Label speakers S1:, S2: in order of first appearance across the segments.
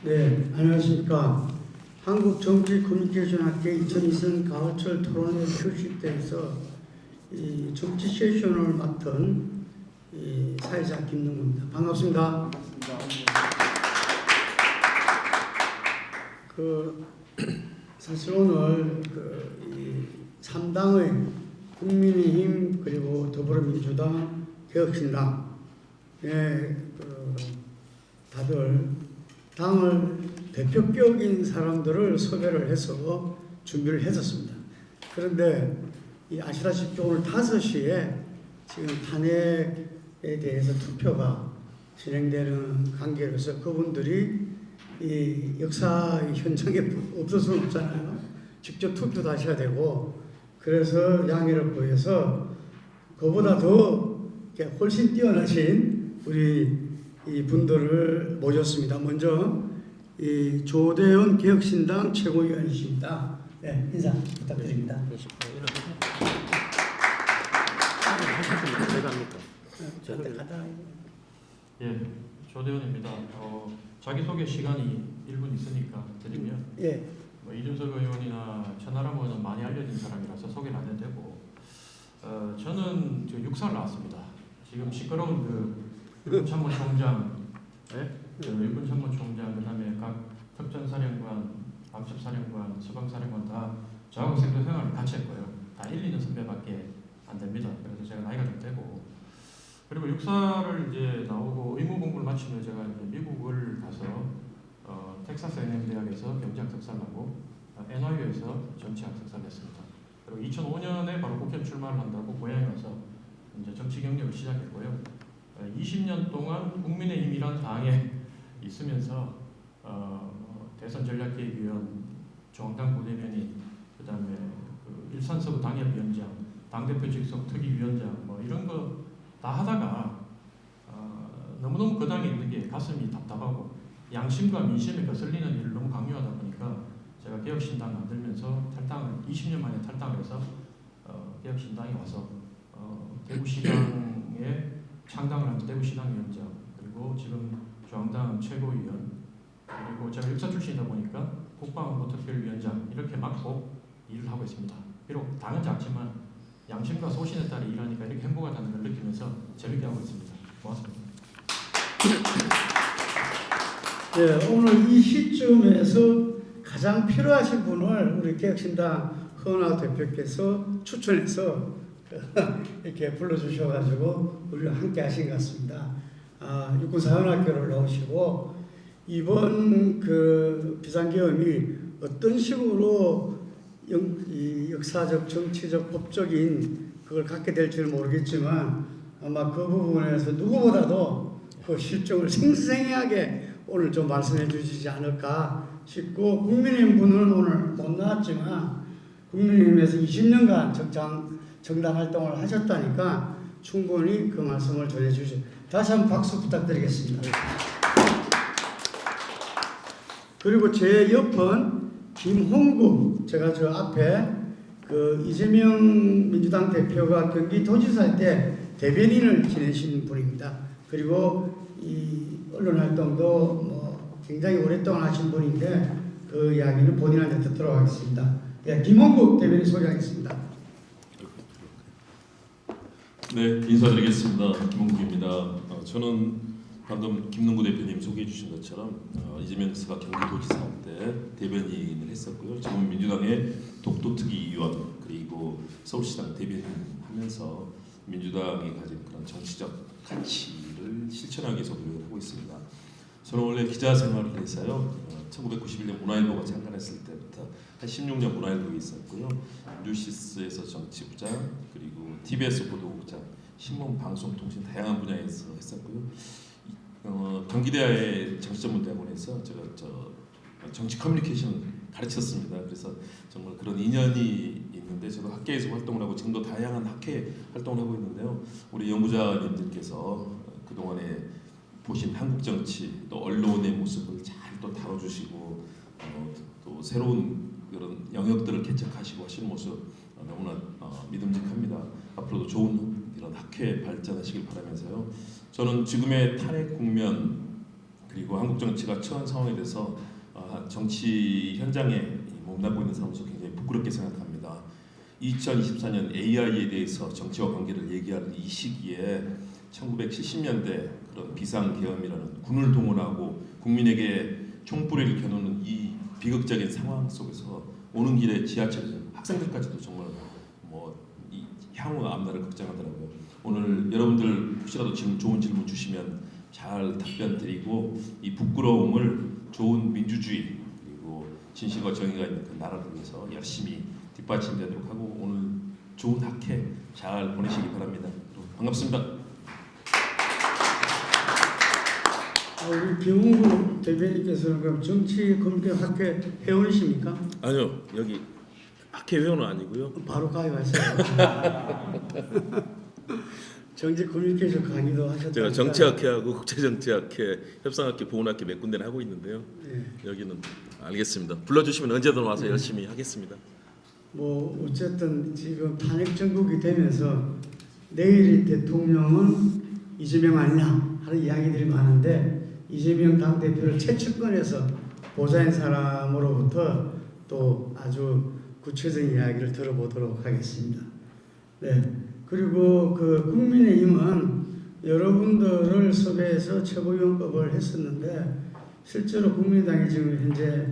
S1: 네, 안녕하십니까. 한국정치커뮤니케이션학회 2020 가을철 토론회 표시대에서 이 정치 세션을 맡은 이 사회자 김능구입니다. 반갑습니다. 사실 오늘 이 3당의 국민의힘 그리고 더불어민주당 개혁신당에 다들 당을 대표격인 사람들을 섭외를 해서 준비를 했었습니다. 그런데 아시다시피 오늘 5시에 지금 탄핵에 대해서 투표가 진행되는 관계로서 그분들이 이 역사 현장에 없을 수는 없잖아요. 직접 투표도 하셔야 되고, 그래서 양해를 구해서 그보다 더 훨씬 뛰어나신 우리 이 분들을 모셨습니다. 먼저 이 조대현 개혁신당 최고위원이십니다. 네, 인사 부탁드립니다.
S2: 예, 조대현입니다. 자기소개 시간이 1분 있으니까 드리면,
S1: 예.
S2: 이준석 의원이나 천하람 의원은 많이 알려진 사람이라서 소개를 안 해도 되고, 저는 육사를 나왔습니다. 지금 시끄러운 육군참모총장, 육군참모총장, 그다음에 각 특전사령관, 방첩사령관, 수방사령관 다 저하고 생존 생활을 같이 했고요. 다 1, 2년 선배밖에 안 됩니다. 그래서 제가 나이가 좀 되고, 그리고 육사를 이제 나오고 의무 공부를 마치면 제가 이제 미국을 가서 텍사스 A&M 대학에서 경제학 석사를 하고 NYU에서 정치학 석사를 했습니다. 그리고 2005년에 바로 국회 출마를 한다고 고향에 와서 이제 정치 경력을 시작했고요. 20년 동안 국민의힘이란 당에 있으면서 대선 전략기획위원, 중앙당 부대변인, 그다음에 일산서구 당협위원장, 당대표 직속 특위위원장 뭐 이런 거 다 하다가 너무너무 그 당에 있는 게 가슴이 답답하고 양심과 민심에 거슬리는 일을 너무 강요하다 보니까 제가 개혁신당 만들면서 20년 만에 탈당을 해서 개혁신당에 와서 대구시당에 창당을 하면서 대구시당위원장, 그리고 지금 중앙당 최고위원, 그리고 제가 육사 출신이다 보니까 국방안보특별위원장 이렇게 맡고 일을 하고 있습니다. 비록 당은 작지만 양심과 소신에 따라 일하니까 이렇게 행복하다는 걸 느끼면서 재밌게 하고 있습니다. 고맙습니다.
S1: 네, 오늘 이 시점에서 가장 필요하신 분을 우리 개혁신당 허은하 대표께서 추천해서 이렇게 불러주셔가지고 우리가 함께 하신 것 같습니다. 육군사관학교를 나오시고 이번 비상계엄이 어떤 식으로 이 역사적, 정치적, 법적인 그걸 갖게 될지는 모르겠지만 아마 그 부분에서 누구보다도 그 실정을 생생하게 오늘 좀 말씀해 주시지 않을까 싶고, 국민의힘 분은 오늘 못 나왔지만 국민의힘에서 20년간 정당 활동을 하셨다니까 충분히 그 말씀을 전해 주시죠. 다시 한번 박수 부탁드리겠습니다. 그리고 제 옆은 김홍구, 제가 저 앞에 이재명 민주당 대표가 경기도지사 때 대변인을 지내신 분입니다. 그리고 이 언론 활동도 굉장히 오랫동안 하신 분인데 그 이야기는 본인한테 듣도록 하겠습니다. 네, 김홍구 대변인 소개하겠습니다.
S3: 네, 인사드리겠습니다. 김홍구입니다. 저는 방금 김능구 대표님 소개해 주신 것처럼 이재명 지사가 경기도지사 때 대변인을 했었고요. 지금 민주당의 독도특위위원 그리고 서울시장 대변인 하면서 민주당이 가진 그런 정치적 가치를 실천하기 위해서 노력을 하고 있습니다. 저는 원래 기자 생활을 해서요. 1991년 문화일보가 창간했을 때부터 한 16년 문화일보에 있었고요. 뉴시스에서 정치부장, 그리고 TBS 보도국장, 신문, 방송, 통신 다양한 분야에서 했었고요. 경기대의 정치전문대학원에서 제가 정치 커뮤니케이션 가르쳤습니다. 그래서 정말 그런 인연이 있는데 저도 학계에서 활동을 하고 지금도 다양한 학회 활동을 하고 있는데요. 우리 연구자님들께서 그동안에 보신 한국 정치 또 언론의 모습을 잘 또 다뤄주시고 또 새로운 그런 영역들을 개척하시고 하시는 모습 너무나 믿음직합니다. 앞으로도 좋은 이런 학회 발전하시길 바라면서요. 저는 지금의 탄핵 국면 그리고 한국 정치가 처한 상황에 대해서 정치 현장에 몸담고 있는 사람으로서 굉장히 부끄럽게 생각합니다. 2024년 AI에 대해서 정치와 관계를 얘기하는 이 시기에 1970년대 그런 비상계엄이라는 군을 동원하고 국민에게 총뿌리를 겨누는 이 비극적인 상황 속에서 오는 길에 지하철 학생들까지도 정말 이 향후 앞날을 걱정하더라고요. 오늘 여러분들 혹시라도 좋은 질문 주시면 잘 답변 드리고 이 부끄러움을 좋은 민주주의 그리고 진실과 정의가 있는 그 나라를 위해서 열심히 뒷받침되도록 하고 오늘 좋은 학회 잘 보내시기 바랍니다. 반갑습니다.
S1: 우리 김홍구 대변인께서는 그럼 정치검경학회 회원이십니까?
S4: 아니요, 여기 학회 회원은 아니고요.
S1: 바로 가입하세요. 정치 커뮤니케이션 강의도 하셨다.
S4: 제가 정치학회하고 국제정치학회, 협상학회, 보훈학회 몇 군데는 하고 있는데요.
S1: 네.
S4: 여기는 알겠습니다. 불러주시면 언제든 와서 열심히 하겠습니다.
S1: 뭐 어쨌든 지금 탄핵 정국이 되면서 내일 대통령은 이재명 아니냐 하는 이야기들이 많은데 이재명 당대표를 최측근에서 보좌인 사람으로부터 또 아주 구체적인 이야기를 들어보도록 하겠습니다. 네. 그리고 그 국민의힘은 여러분들을 섭외해서 최고위원급을 했었는데 실제로 국민의당이 지금 현재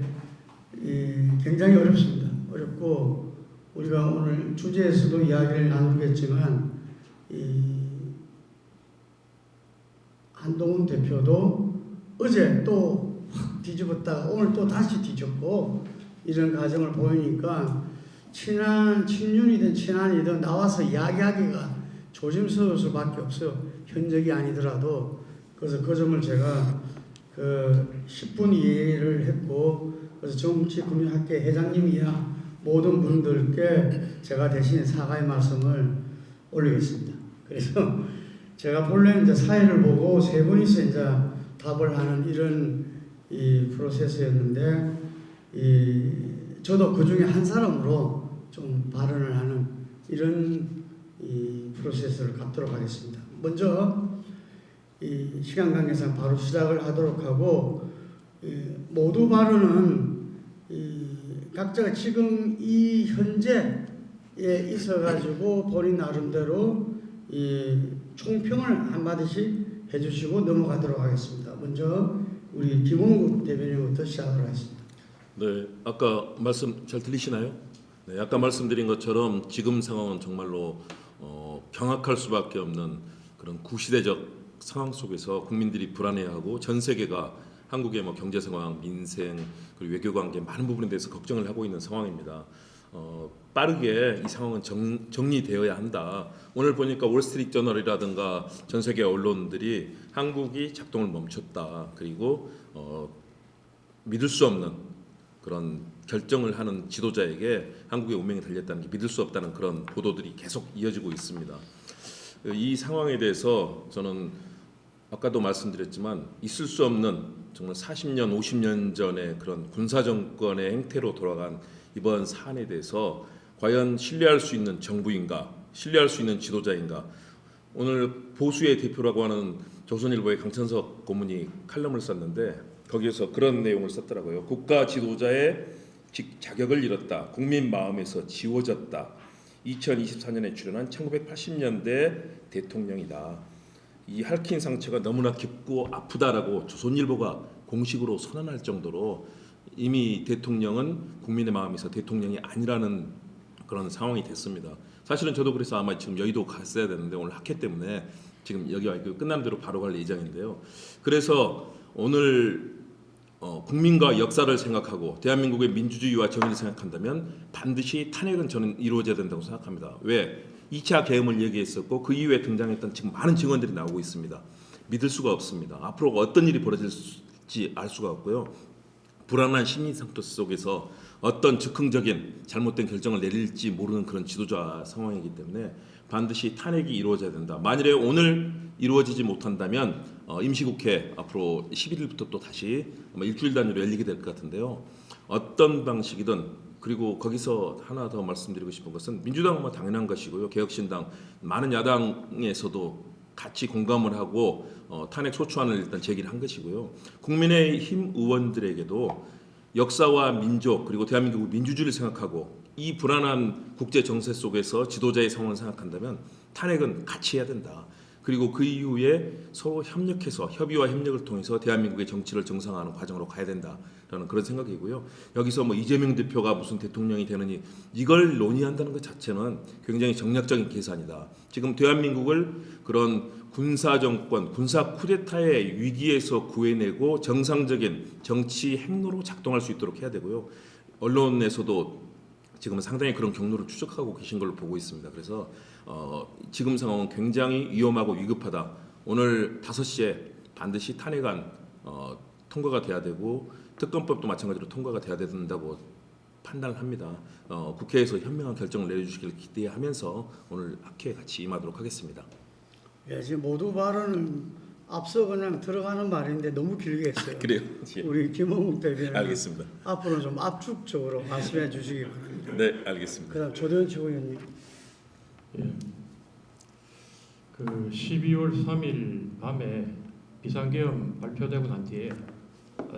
S1: 굉장히 어렵습니다. 어렵고 우리가 오늘 주제에서도 이야기를 나누겠지만 한동훈 대표도 어제 또 확 뒤집었다가 오늘 또 다시 뒤집고 이런 과정을 보이니까 친윤이든 친한이든 나와서 이야기하기가 조심스러울 수밖에 없어요. 현적이 아니더라도. 그래서 그 점을 제가 10분 이해를 했고 그래서 정치금융학회 회장님이야 모든 분들께 제가 대신 사과의 말씀을 올리겠습니다. 그래서 제가 본래는 이제 사회를 보고 세 분이서 이제 답을 하는 이런 이 프로세스였는데 저도 그 중에 한 사람으로 좀 발언을 하는 이런 이 프로세스를 갖도록 하겠습니다. 먼저 이 시간 관계상 바로 시작을 하도록 하고 모두 발언은 각자가 지금 이 현재에 있어가지고 본인 나름대로 이 총평을 한마디씩 해주시고 넘어가도록 하겠습니다. 먼저 우리 김홍국 대변인부터 시작을 하겠습니다.
S4: 네, 아까 말씀 잘 들리시나요? 네, 아까 말씀드린 것처럼 지금 상황은 정말로 경악할 수밖에 없는 그런 구시대적 상황 속에서 국민들이 불안해하고 전 세계가 한국의 경제 상황, 민생 그리고 외교 관계 많은 부분에 대해서 걱정을 하고 있는 상황입니다. 빠르게 이 상황은 정리되어야 한다. 오늘 보니까 월스트리트 저널이라든가 전 세계 언론들이 한국이 작동을 멈췄다. 그리고 믿을 수 없는 그런 결정을 하는 지도자에게 한국의 운명이 달렸다는 게 믿을 수 없다는 그런 보도들이 계속 이어지고 있습니다. 이 상황에 대해서 저는 아까도 말씀드렸지만 있을 수 없는 정말 40년, 50년 전의 그런 군사 정권의 행태로 돌아간 이번 사안에 대해서 과연 신뢰할 수 있는 정부인가, 신뢰할 수 있는 지도자인가. 오늘 보수의 대표라고 하는 조선일보의 강천석 고문이 칼럼을 썼는데 거기에서 그런 내용을 썼더라고요. 국가 지도자의 자격을 잃었다. 국민 마음에서 지워졌다. 2024년에 출연한 1980년대 대통령이다. 이 핥힌 상처가 너무나 깊고 아프다라고 조선일보가 공식으로 선언할 정도로 이미 대통령은 국민의 마음에서 대통령이 아니라는 그런 상황이 됐습니다. 사실은 저도 그래서 아마 지금 여의도 갔어야 되는데 오늘 학회 때문에 지금 여기 와 있고 끝난 대로 바로 갈 예정인데요. 그래서 오늘 국민과 역사를 생각하고 대한민국의 민주주의와 정의를 생각한다면 반드시 탄핵은 저는 이루어져야 된다고 생각합니다. 왜? 2차 계엄을 얘기했었고 그 이후에 등장했던 지금 많은 증언들이 나오고 있습니다. 믿을 수가 없습니다. 앞으로 어떤 일이 벌어질지 알 수가 없고요. 불안한 심리 상태 속에서 어떤 즉흥적인 잘못된 결정을 내릴지 모르는 그런 지도자 상황이기 때문에 반드시 탄핵이 이루어져야 된다. 만일에 오늘 이루어지지 못한다면 임시국회 앞으로 11일부터 또 다시 아마 일주일 단위로 열리게 될 것 같은데요. 어떤 방식이든 그리고 거기서 하나 더 말씀드리고 싶은 것은 민주당은 당연한 것이고요. 개혁신당 많은 야당에서도 같이 공감을 하고 탄핵 소추안을 일단 제기를 한 것이고요. 국민의힘 의원들에게도 역사와 민족 그리고 대한민국 민주주의를 생각하고 이 불안한 국제 정세 속에서 지도자의 상황을 생각한다면 탄핵은 같이 해야 된다. 그리고 그 이후에 서로 협력해서 협의와 협력을 통해서 대한민국의 정치를 정상화하는 과정으로 가야 된다라는 그런 생각이고요. 여기서 뭐 이재명 대표가 무슨 대통령이 되느니 이걸 논의한다는 것 자체는 굉장히 정략적인 계산이다. 지금 대한민국을 그런 군사 정권, 군사 쿠데타의 위기에서 구해내고 정상적인 정치 행로로 작동할 수 있도록 해야 되고요. 언론에서도 지금은 상당히 그런 경로를 추적하고 계신 걸로 보고 있습니다. 그래서 지금 상황은 굉장히 위험하고 위급하다. 오늘 5시에 반드시 탄핵안 통과가 돼야 되고 특검법도 마찬가지로 통과가 돼야 된다고 판단을 합니다. 국회에서 현명한 결정을 내려주시길 기대하면서 오늘 학회에 같이 임하도록 하겠습니다.
S1: 예, 지금 모두 발언은 앞서 그냥 들어가는 말인데 너무 길게 했어요.
S4: 그래요? 예.
S1: 우리 김홍국 대변인
S4: 알겠습니다.
S1: 앞으로 좀 압축적으로 말씀해 주시기 바랍니다.
S4: 네, 알겠습니다.
S1: 그다음 조대현 최고위원님.
S2: 예. 그 12월 3일 밤에 비상계엄 발표되고 난 뒤에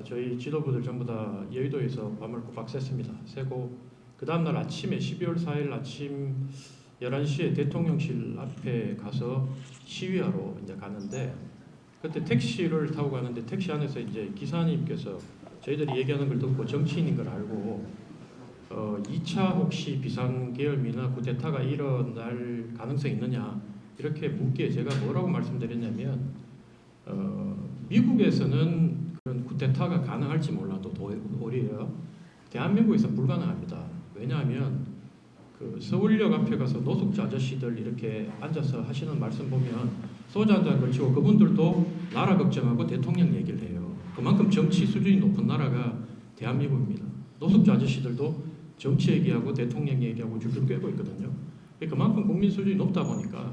S2: 저희 지도부들 전부 다 여의도에서 밤을 꼬박 샜습니다. 새고 그 다음날 아침에 12월 4일 아침 11시에 대통령실 앞에 가서 시위하러 이제 가는데 그때 택시를 타고 가는데 택시 안에서 이제 기사님께서 저희들이 얘기하는 걸 듣고 정치인인 걸 알고 2차 혹시 비상계엄이나 쿠데타가 일어날 가능성이 있느냐 이렇게 묻기에 제가 뭐라고 말씀드렸냐면 미국에서는 그런 쿠데타가 가능할지 몰라도 오히려 대한민국에서 불가능합니다. 왜냐하면 그 서울역 앞에 가서 노숙자 아저씨들 이렇게 앉아서 하시는 말씀 보면 소주 한잔 걸치고 그분들도 나라 걱정하고 대통령 얘기를 해요. 그만큼 정치 수준이 높은 나라가 대한민국입니다. 노숙자 아저씨들도 정치 얘기하고 대통령 얘기하고 줄줄 꿰고 있거든요. 그만큼 국민 수준이 높다 보니까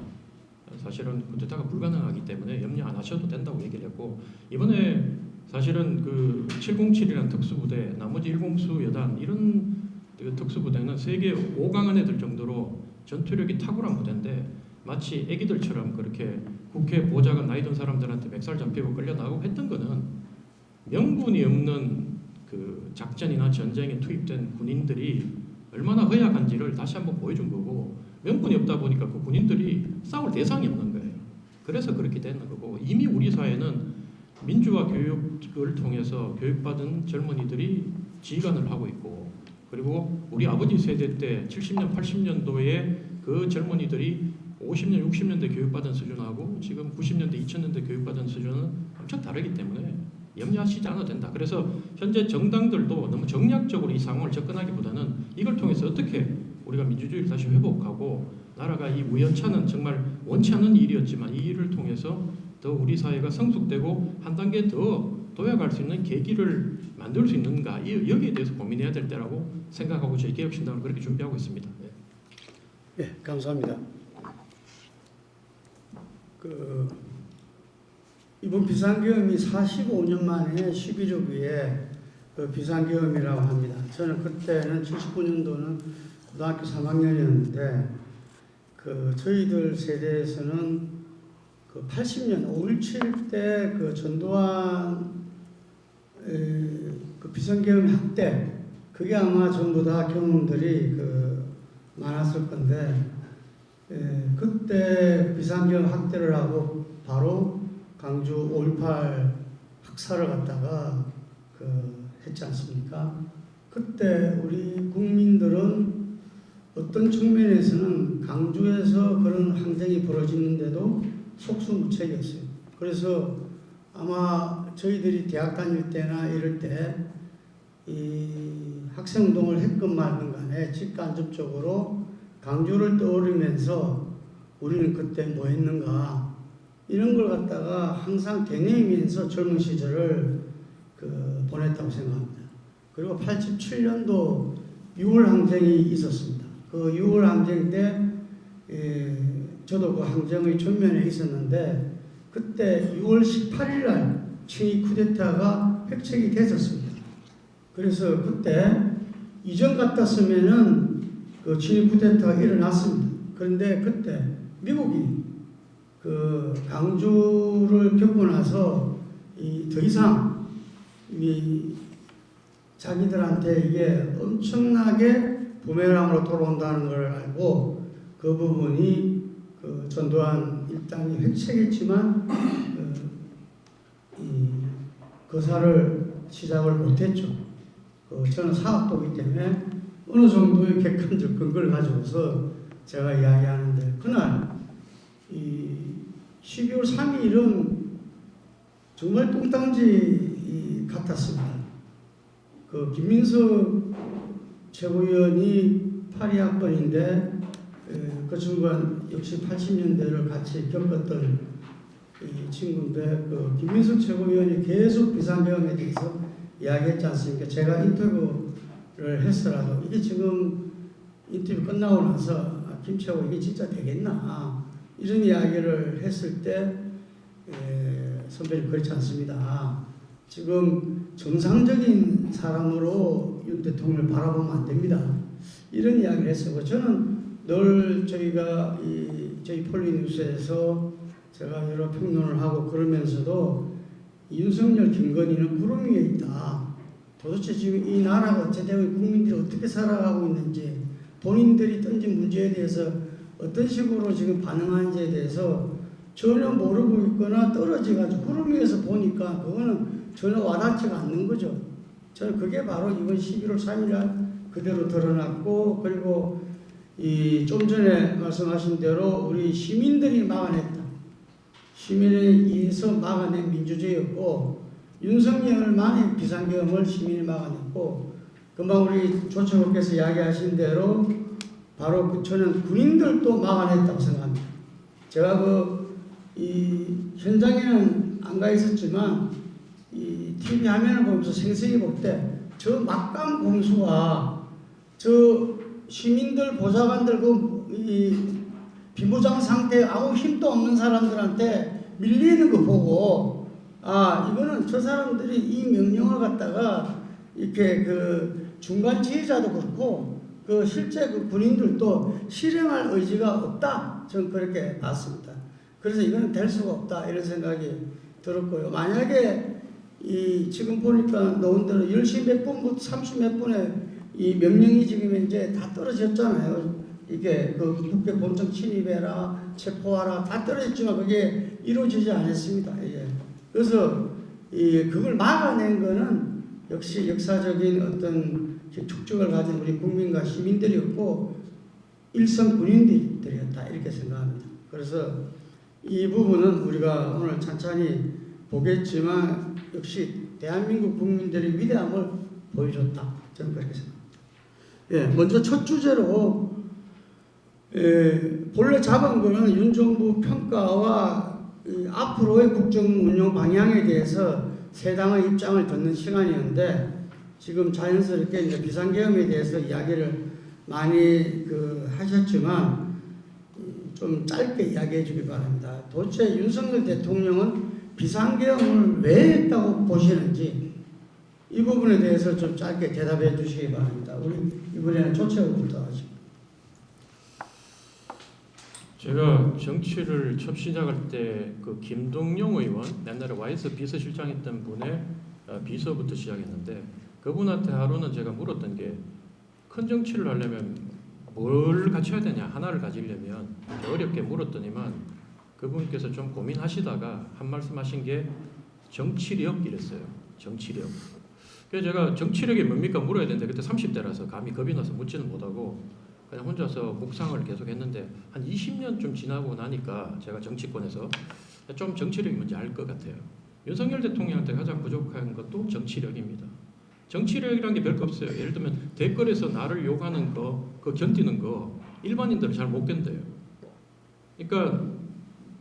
S2: 사실은 쿠데타가 불가능하기 때문에 염려 안 하셔도 된다고 얘기를 했고 이번에 사실은 그 707이라는 특수부대 나머지 1공수 여단 이런 특수부대는 세계 5강한 애들 정도로 전투력이 탁월한 부대인데 마치 애기들처럼 그렇게 국회 보좌관 나이 든 사람들한테 멱살 잡히고 끌려 나오고 했던 거는 명분이 없는 그 작전이나 전쟁에 투입된 군인들이 얼마나 허약한지를 다시 한번 보여준 거고 명분이 없다 보니까 그 군인들이 싸울 대상이 없는 거예요. 그래서 그렇게 되는 거고 이미 우리 사회는 민주화 교육을 통해서 교육받은 젊은이들이 지휘관을 하고 있고 그리고 우리 아버지 세대 때 70년, 80년도에 그 젊은이들이 50년, 60년대 교육받은 수준하고 지금 90년대, 2000년대 교육받은 수준은 엄청 다르기 때문에 염려하시지 않아도 된다. 그래서 현재 정당들도 너무 정략적으로 이 상황을 접근하기보다는 이걸 통해서 어떻게 우리가 민주주의를 다시 회복하고 나라가 이 우연찮은 정말 원치 않은 일이었지만 이 일을 통해서 더 우리 사회가 성숙되고 한 단계 더 도약할 수 있는 계기를 만들 수 있는가 여기에 대해서 고민해야 될 때라고 생각하고 저희 개혁신당은 그렇게 준비하고 있습니다.
S1: 네, 감사합니다. 이번 비상계엄이 45년 만에 11억 위에 비상계엄이라고 합니다. 저는 그때는 79년도는 고등학교 3학년이었는데 저희들 세대에서는 80년 5.17 때 전두환 비상계엄 학대 그게 아마 전부 다 경험들이 많았을 건데 그때 비상계엄 학대를 하고 바로 광주 5.18 학살을 갖다가 했지 않습니까? 그때 우리 국민들은 어떤 측면에서는 강주에서 그런 항쟁이 벌어지는데도 속수무책이었어요. 그래서 아마 저희들이 대학 다닐 때나 이럴 때 이 학생운동을 했건 말건 간에 직간접적으로 강주를 떠오르면서 우리는 그때 뭐 했는가 이런 걸 갖다가 항상 되뇌이면서 젊은 시절을 보냈다고 생각합니다. 그리고 87년도 6월 항쟁이 있었습니다. 그 6월 항쟁 때 저도 그 항쟁의 전면에 있었는데 그때 6월 18일 날 친위 쿠데타가 획책이 됐었습니다. 그래서 그때 이전 같았으면은 친위 쿠데타가 일어났습니다. 그런데 그때 미국이 그 강주를 겪고 나서 더 이상 자기들한테 이게 엄청나게 부메랑으로 돌아온다는 걸 알고 그 부분이 그 전두환 일당이 회책했지만 이 거사를 시작을 못했죠. 저는 사학도기 때문에 어느 정도의 객관적 근거를 가지고서 제가 이야기하는데 그날 이 12월 3일은 정말 똥땅지 같았습니다. 그 김민석 최고위원이 82학번인데 그 친구가 역시 80년대를 같이 겪었던 이 친구인데 그 김민석 최고위원이 계속 비상계엄에 대해서 이야기했지 않습니까? 제가 인터뷰를 했더라도 이게 지금 인터뷰 끝나고 나서 김 최고 이게 진짜 되겠나 이런 이야기를 했을 때 선배님 그렇지 않습니다. 지금 정상적인 사람으로 윤 대통령을 바라보면 안 됩니다. 이런 이야기를 했어요. 저는 늘 저희가 저희 폴리뉴스에서 제가 여러 평론을 하고 그러면서도 윤석열, 김건희는 구름 위에 있다. 도대체 지금 이 나라가 어쨌든 국민들이 어떻게 살아가고 있는지 본인들이 던진 문제에 대해서 어떤 식으로 지금 반응하는지에 대해서 전혀 모르고 있거나 떨어져가지고 구름 위에서 보니까 그거는 전혀 와닿지가 않는 거죠. 저는 그게 바로 이번 11월 3일 그대로 드러났고 그리고 좀 전에 말씀하신 대로 우리 시민들이 막아냈다. 시민에 의해서 막아낸 민주주의였고 윤석열만의 비상계엄을 시민이 막아냈고 금방 우리 조철호께서 이야기하신 대로 바로 저는 군인들도 막아냈다고 생각합니다. 제가 현장에는 안 가 있었지만 TV 화면을 보면서 생생히 볼 때 저 막강 공수와 저 시민들 보좌관들 비무장 상태에 아무 힘도 없는 사람들한테 밀리는 거 보고 이거는 저 사람들이 이 명령을 갖다가 이렇게 그 중간 지휘자도 그렇고 그 실제 그 군인들도 실행할 의지가 없다. 저는 그렇게 봤습니다. 그래서 이거는 될 수가 없다 이런 생각이 들었고요. 만약에 지금 보니까 나온 대로 10시 몇 분부터 30 몇 분에 이 명령이 지금 이제 다 떨어졌잖아요. 이게 그 국회 본청 침입해라, 체포하라 다 떨어졌지만 그게 이루어지지 않았습니다. 그래서 그걸 막아낸 거는 역시 역사적인 어떤 축적을 가진 우리 국민과 시민들이었고 일선 군인들이었다 이렇게 생각합니다. 그래서 이 부분은 우리가 오늘 찬찬히 보겠지만 역시 대한민국 국민들의 위대함을 보여줬다. 저는 그렇게 생각합니다. 먼저 첫 주제로 본래 잡은 거는 윤 정부 평가와 앞으로의 국정 운영 방향에 대해서 세 당의 입장을 듣는 시간이었는데 지금 자연스럽게 이제 비상계엄에 대해서 이야기를 많이 하셨지만 좀 짧게 이야기해 주기 바랍니다. 도대체 윤석열 대통령은 비상계엄을 왜 했다고 보시는지 이 부분에 대해서 좀 짧게 대답해 주시기 바랍니다. 우리 이번에는 조채호부터 하시죠.
S2: 제가 정치를 처음 시작할 때 그 김동영 의원 옛날에 YS 비서실장했던 분의 비서부터 시작했는데 그분한테 하루는 제가 물었던 게 큰 정치를 하려면 뭘 갖춰야 되냐 하나를 가지려면 어렵게 물었더니만 그분께서 좀 고민하시다가 한 말씀하신 게 정치력 이랬어요. 정치력. 그래서 제가 정치력이 뭡니까 물어야 되는데 그때 30대라서 감히 겁이 나서 묻지는 못하고 그냥 혼자서 묵상을 계속 했는데 한 20년쯤 지나고 나니까 제가 정치권에서 좀 정치력이 뭔지 알 것 같아요. 윤석열 대통령한테 가장 부족한 것도 정치력입니다. 정치력이라는 게 별거 없어요. 예를 들면 댓글에서 나를 욕하는 거, 그 견디는 거 일반인들은 잘 못 견뎌요. 그러니까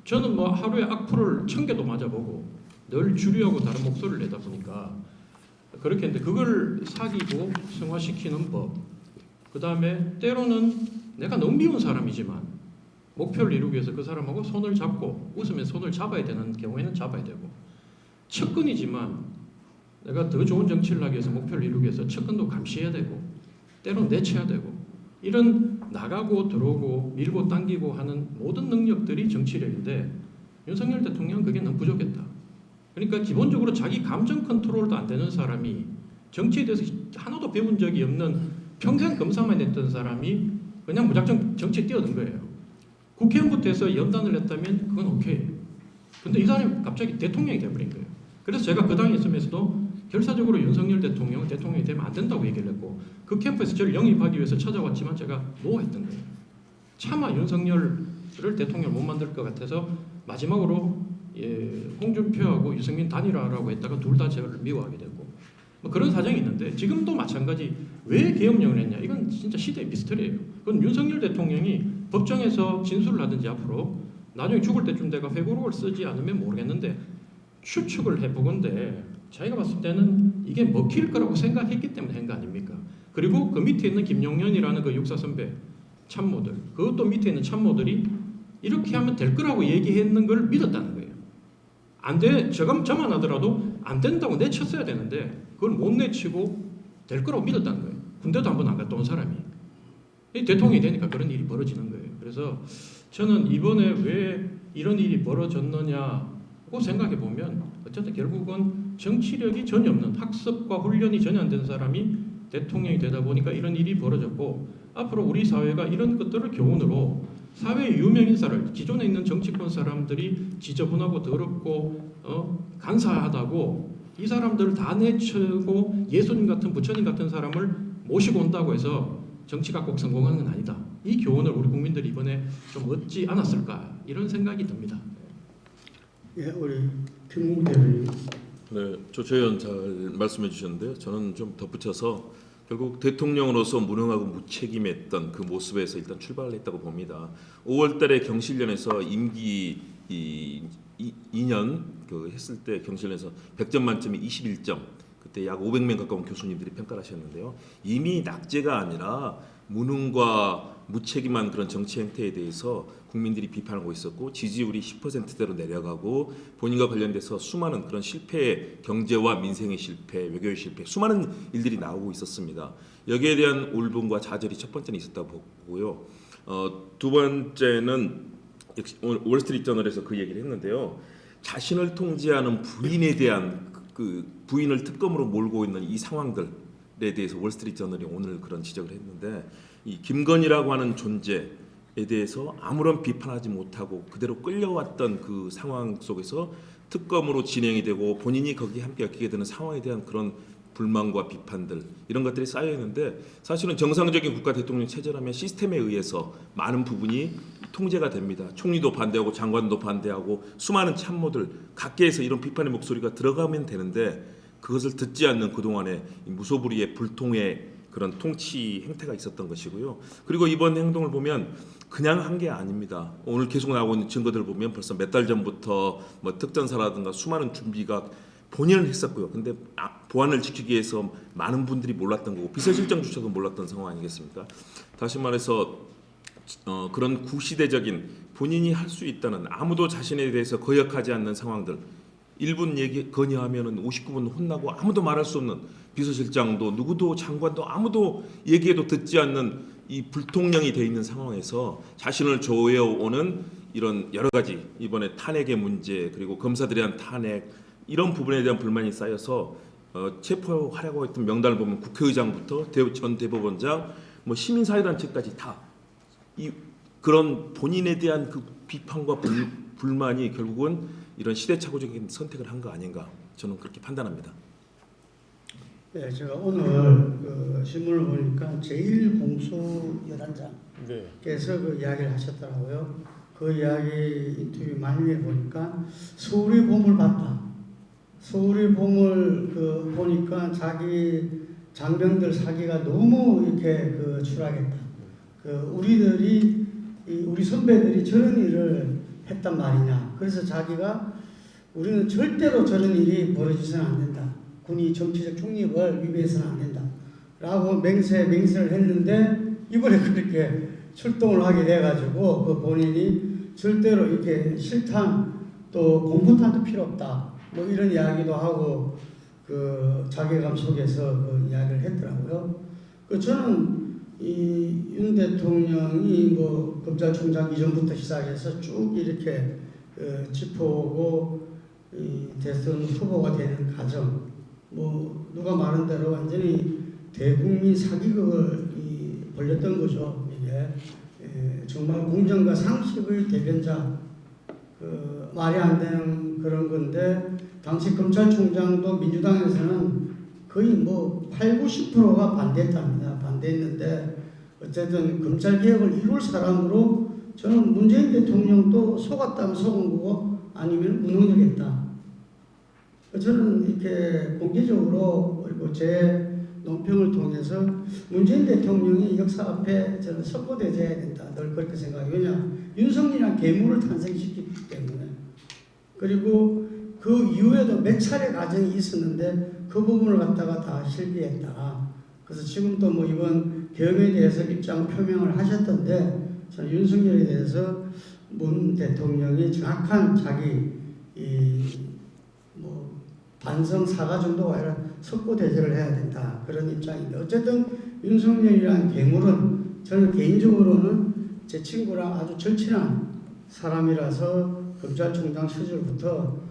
S2: 저는 뭐 하루에 악플을 1000개도 맞아보고 늘 주류하고 다른 목소리를 내다 보니까 그렇게 했는데 그걸 사귀고 승화시키는 법 그 다음에 때로는 내가 너무 미운 사람이지만 목표를 이루기 위해서 그 사람하고 손을 잡고 웃으면 손을 잡아야 되는 경우에는 잡아야 되고 측근이지만 내가 더 좋은 정치를 하기 위해서 목표를 이루기 위해서 측근도 감시해야 되고 때로는 내쳐야 되고 이런 나가고 들어오고 밀고 당기고 하는 모든 능력들이 정치력인데 윤석열 대통령은 그게 너무 부족했다. 그러니까 기본적으로 자기 감정 컨트롤도 안 되는 사람이 정치에 대해서 하나도 배운 적이 없는 평생 검사만 했던 사람이 그냥 무작정 정치에 뛰어든 거예요. 국회의원부터 해서 연단을 했다면 그건 오케이. 근데 이 사람이 갑자기 대통령이 돼버린 거예요. 그래서 제가 그 당에 있으면서도 결사적으로 윤석열 대통령은 대통령이 되면 안 된다고 얘기를 했고 그 캠프에서 저를 영입하기 위해서 찾아왔지만 제가 노했던 거예요. 차마 윤석열을 대통령을 못 만들 것 같아서 마지막으로 홍준표하고 유승민 단일화라고 했다가 둘 다 저를 미워하게 됐고 뭐 그런 사정이 있는데 지금도 마찬가지. 왜 계엄령을 했냐? 이건 진짜 시대의 미스터리예요. 그건 윤석열 대통령이 법정에서 진술을 하든지 앞으로 나중에 죽을 때쯤 내가 회고록을 쓰지 않으면 모르겠는데 추측을 해보건데 자기가 봤을 때는 이게 먹힐 거라고 생각했기 때문에 한 거 아닙니까? 그리고 그 밑에 있는 김용현이라는 그 육사 선배 참모들, 그것도 밑에 있는 참모들이 이렇게 하면 될 거라고 얘기했는 걸 믿었다는 거예요. 안 돼, 저만 하더라도 안 된다고 내쳤어야 되는데 그걸 못 내치고 될 거라고 믿었다는 거예요. 군대도 한 번 안 갔다 온 사람이. 대통령이 되니까 그런 일이 벌어지는 거예요. 그래서 저는 이번에 왜 이런 일이 벌어졌느냐고 생각해 보면 어쨌든 결국은 정치력이 전혀 없는 학습과 훈련이 전혀 안 된 사람이 대통령이 되다 보니까 이런 일이 벌어졌고 앞으로 우리 사회가 이런 것들을 교훈으로 사회의 유명 인사를 기존에 있는 정치권 사람들이 지저분하고 더럽고 간사하다고 이 사람들을 다 내치고 예수님 같은 부처님 같은 사람을 모시고 온다고 해서 정치가 꼭 성공하는 건 아니다. 이 교훈을 우리 국민들이 이번에 좀 얻지 않았을까 이런 생각이 듭니다.
S1: 예, 우리 김웅 대변인.
S4: 네, 조채 의원 잘 말씀해 주셨는데요. 저는 좀 덧붙여서 결국 대통령으로서 무능하고 무책임했던 그 모습에서 일단 출발을 했다고 봅니다. 5월달에 경실련에서 임기 2년 그 했을 때 경실련에서 100점 만점에 21점. 그때 약 500명 가까운 교수님들이 평가를 하셨는데요. 이미 낙제가 아니라 무능과 무책임한 그런 정치 행태에 대해서 국민들이 비판하고 있었고 지지율이 10%대로 내려가고 본인과 관련돼서 수많은 그런 실패, 경제와 민생의 실패, 외교의 실패, 수많은 일들이 나오고 있었습니다. 여기에 대한 울분과 좌절이 첫 번째는 있었다고 보고요. 두 번째는 역시 월스트리트저널에서 그 얘기를 했는데요. 자신을 통제하는 부인에 대한 그 부인을 특검으로 몰고 있는 이 상황들에 대해서 월스트리트저널이 오늘 그런 지적을 했는데 이 김건희라고 하는 존재에 대해서 아무런 비판하지 못하고 그대로 끌려왔던 그 상황 속에서 특검으로 진행이 되고 본인이 거기에 함께 엮이게 되는 상황에 대한 그런 불만과 비판들 이런 것들이 쌓여 있는데 사실은 정상적인 국가 대통령 체제라면 시스템에 의해서 많은 부분이 통제가 됩니다. 총리도 반대하고 장관도 반대하고 수많은 참모들 각계에서 이런 비판의 목소리가 들어가면 되는데 그것을 듣지 않는 그동안의 무소불위의 불통의 그런 통치 행태가 있었던 것이고요. 그리고 이번 행동을 보면 그냥 한 게 아닙니다. 오늘 계속 나오고 있는 증거들을 보면 벌써 몇 달 전부터 뭐 특전사라든가 수많은 준비가 본인은 했었고요. 근데 보안을 지키기 위해서 많은 분들이 몰랐던 거고 비서실장조차도 몰랐던 상황 아니겠습니까? 다시 말해서 그런 구시대적인 본인이 할 수 있다는 아무도 자신에 대해서 거역하지 않는 상황들 1분 얘기 건의하면은 59분 혼나고 아무도 말할 수 없는 비서실장도 누구도 장관도 아무도 얘기해도 듣지 않는 이 불통령이 돼 있는 상황에서 자신을 조여오는 이런 여러 가지 이번에 탄핵의 문제 그리고 검사들에 대한 탄핵 이런 부분에 대한 불만이 쌓여서 체포하려고 했던 명단을 보면 국회의장부터 전 대법원장 뭐 시민사회단체까지 다 이 그런 본인에 대한 그 비판과 불만이 결국은 이런 시대착오적인 선택을 한 거 아닌가 저는 그렇게 판단합니다.
S1: 네, 제가 오늘 그 신문을 보니까 제1공수여단장께서 그 이야기를 하셨더라고요. 그 이야기 인터뷰 만류에 보니까 서울의 봄을 봤다. 서울의 봄을 그 보니까 자기 장병들 사기가 너무 이렇게 그 추락했다. 그 우리 선배들이 저런 일을 했단 말이냐. 그래서 자기가 우리는 절대로 저런 일이 벌어지서는 안 된다. 군이 정치적 중립을 위배해서는 안 된다. 라고 맹세를 했는데 이번에 그렇게 출동을 하게 돼가지고 그 본인이 절대로 이렇게 실탄 또 공포탄도 필요 없다. 뭐 이런 이야기도 하고 그 자괴감 속에서 그 이야기를 했더라고요. 그 저는 이 윤 대통령이 뭐 검찰총장 이전부터 시작해서 쭉 이렇게 짚어오고 이 대선 후보가 되는 과정, 뭐 누가 말한 대로 완전히 대국민 사기극을 벌였던 거죠. 이게 정말 공정과 상식의 대변자, 말이 안 되는 그런 건데, 당시 검찰총장도 민주당에서는 거의 뭐 80~90%가 반대했답니다. 반대했는데 어쨌든 검찰 개혁을 이룰 사람으로 저는 문재인 대통령도 속았다면 속은 거고 아니면 무능력했다. 저는 이렇게 공개적으로 그리고 제 논평을 통해서 문재인 대통령이 역사 앞에 저는 석고대죄해야 된다. 늘 그렇게 생각해요. 왜냐? 윤석열이란 괴물을 탄생시켰기 때문에. 그리고 그 이후에도 몇 차례 과정이 있었는데 그 부분을 갖다가 다 실비했다. 그래서 지금도 뭐 이번 계엄에 대해서 입장 표명을 하셨던데 저는 윤석열에 대해서 문 대통령이 정확한 자기 뭐 반성 사과 정도가 아니라 석고대죄를 해야 된다. 그런 입장인데 어쨌든 윤석열이라는 괴물은 저는 개인적으로는 제 친구랑 아주 절친한 사람이라서 검찰총장 시절부터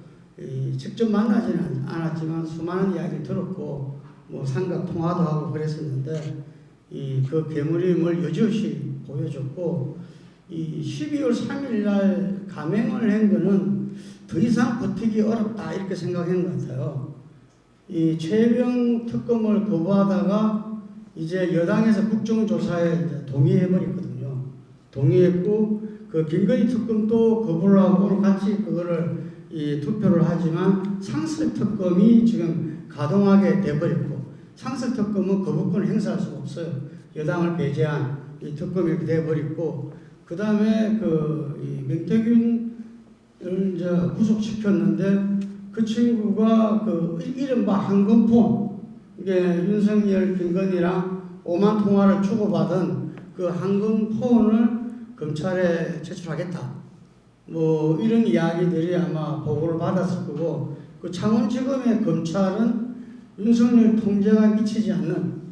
S1: 직접 만나지는 않았지만 수많은 이야기를 들었고 뭐 삼각 통화도 하고 그랬었는데 그 괴물임을 여지없이 보여줬고 이 12월 3일 날 감행을 한 거는 더 이상 버티기 어렵다 이렇게 생각한 것 같아요. 이 최혜병 특검을 거부하다가 이제 여당에서 국정조사에 이제 동의해버렸거든요. 동의했고 그 김건희 특검도 거부를 하고 같이 그거를 투표를 하지만 상설 특검이 지금 가동하게 돼버렸고 상설 특검은 거부권을 행사할 수가 없어요. 여당을 배제한 이 특검이 이렇게 돼버렸고 그 다음에 이 명태균을 이제 구속시켰는데 그 친구가 이른바 한금폰 이게 윤석열 김건희랑 오만 통화를 주고받은 그 한금폰을 검찰에 제출하겠다. 뭐 이런 이야기들이 아마 보고를 받았을 거고 그 창원지검의 검찰은 윤석열 통제가 미치지 않는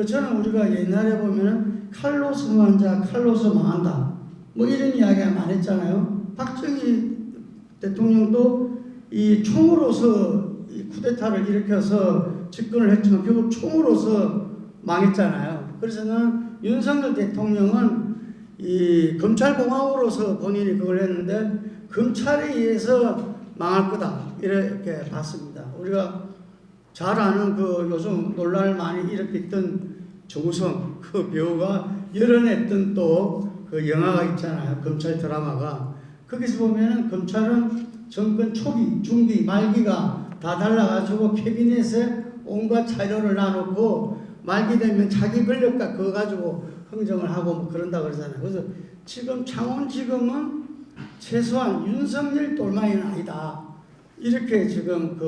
S1: 저는 우리가 옛날에 보면은 칼로 성한 자 칼로서 망한다. 뭐 이런 이야기가 많았잖아요. 박정희 대통령도 이 총으로서 이 쿠데타를 일으켜서 집권을 했지만 결국 총으로서 망했잖아요. 그래서 저는 윤석열 대통령은 이 검찰공화국으로서 본인이 그걸 했는데 검찰에 의해서 망할 거다 이렇게 봤습니다. 우리가 잘 아는 요즘 논란을 많이 일으켰던 정우성 그 배우가 열어냈던 또 그 영화가 있잖아요. 검찰 드라마가 거기서 보면은 검찰은 정권 초기, 중기, 말기가 다 달라가지고 캐비넷에 온갖 자료를 놔놓고 말기 되면 자기 권력과 그거 가지고 흥정을 하고 뭐 그런다 그러잖아요. 그래서 지금 창원지검은 최소한 윤석열 똘마이는 아니다. 이렇게 지금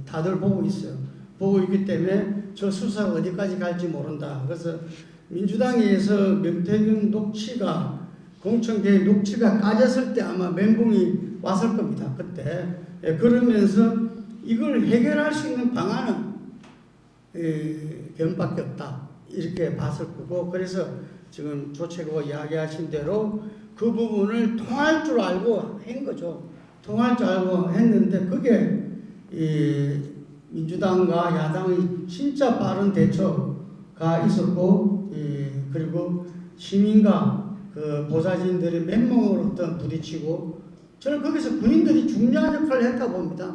S1: 다들 보고 있어요. 보고 있기 때문에 저 수사가 어디까지 갈지 모른다. 그래서 민주당에서 명태균 녹취가 공천계획 녹취가 까졌을 때 아마 멘붕이 왔을 겁니다. 그때. 그러면서 이걸 해결할 수 있는 방안은 견밖에 없다. 이렇게 봤을 거고 그래서 지금 조채고 이야기하신 대로 그 부분을 통할 줄 알고 한 거죠. 통할 줄 알고 했는데 그게 민주당과 야당의 진짜 빠른 대처가 있었고 그리고 시민과 그 보좌진들이 맨몸으로 어떤 부딪히고 저는 거기서 군인들이 중요한 역할을 했다고 봅니다.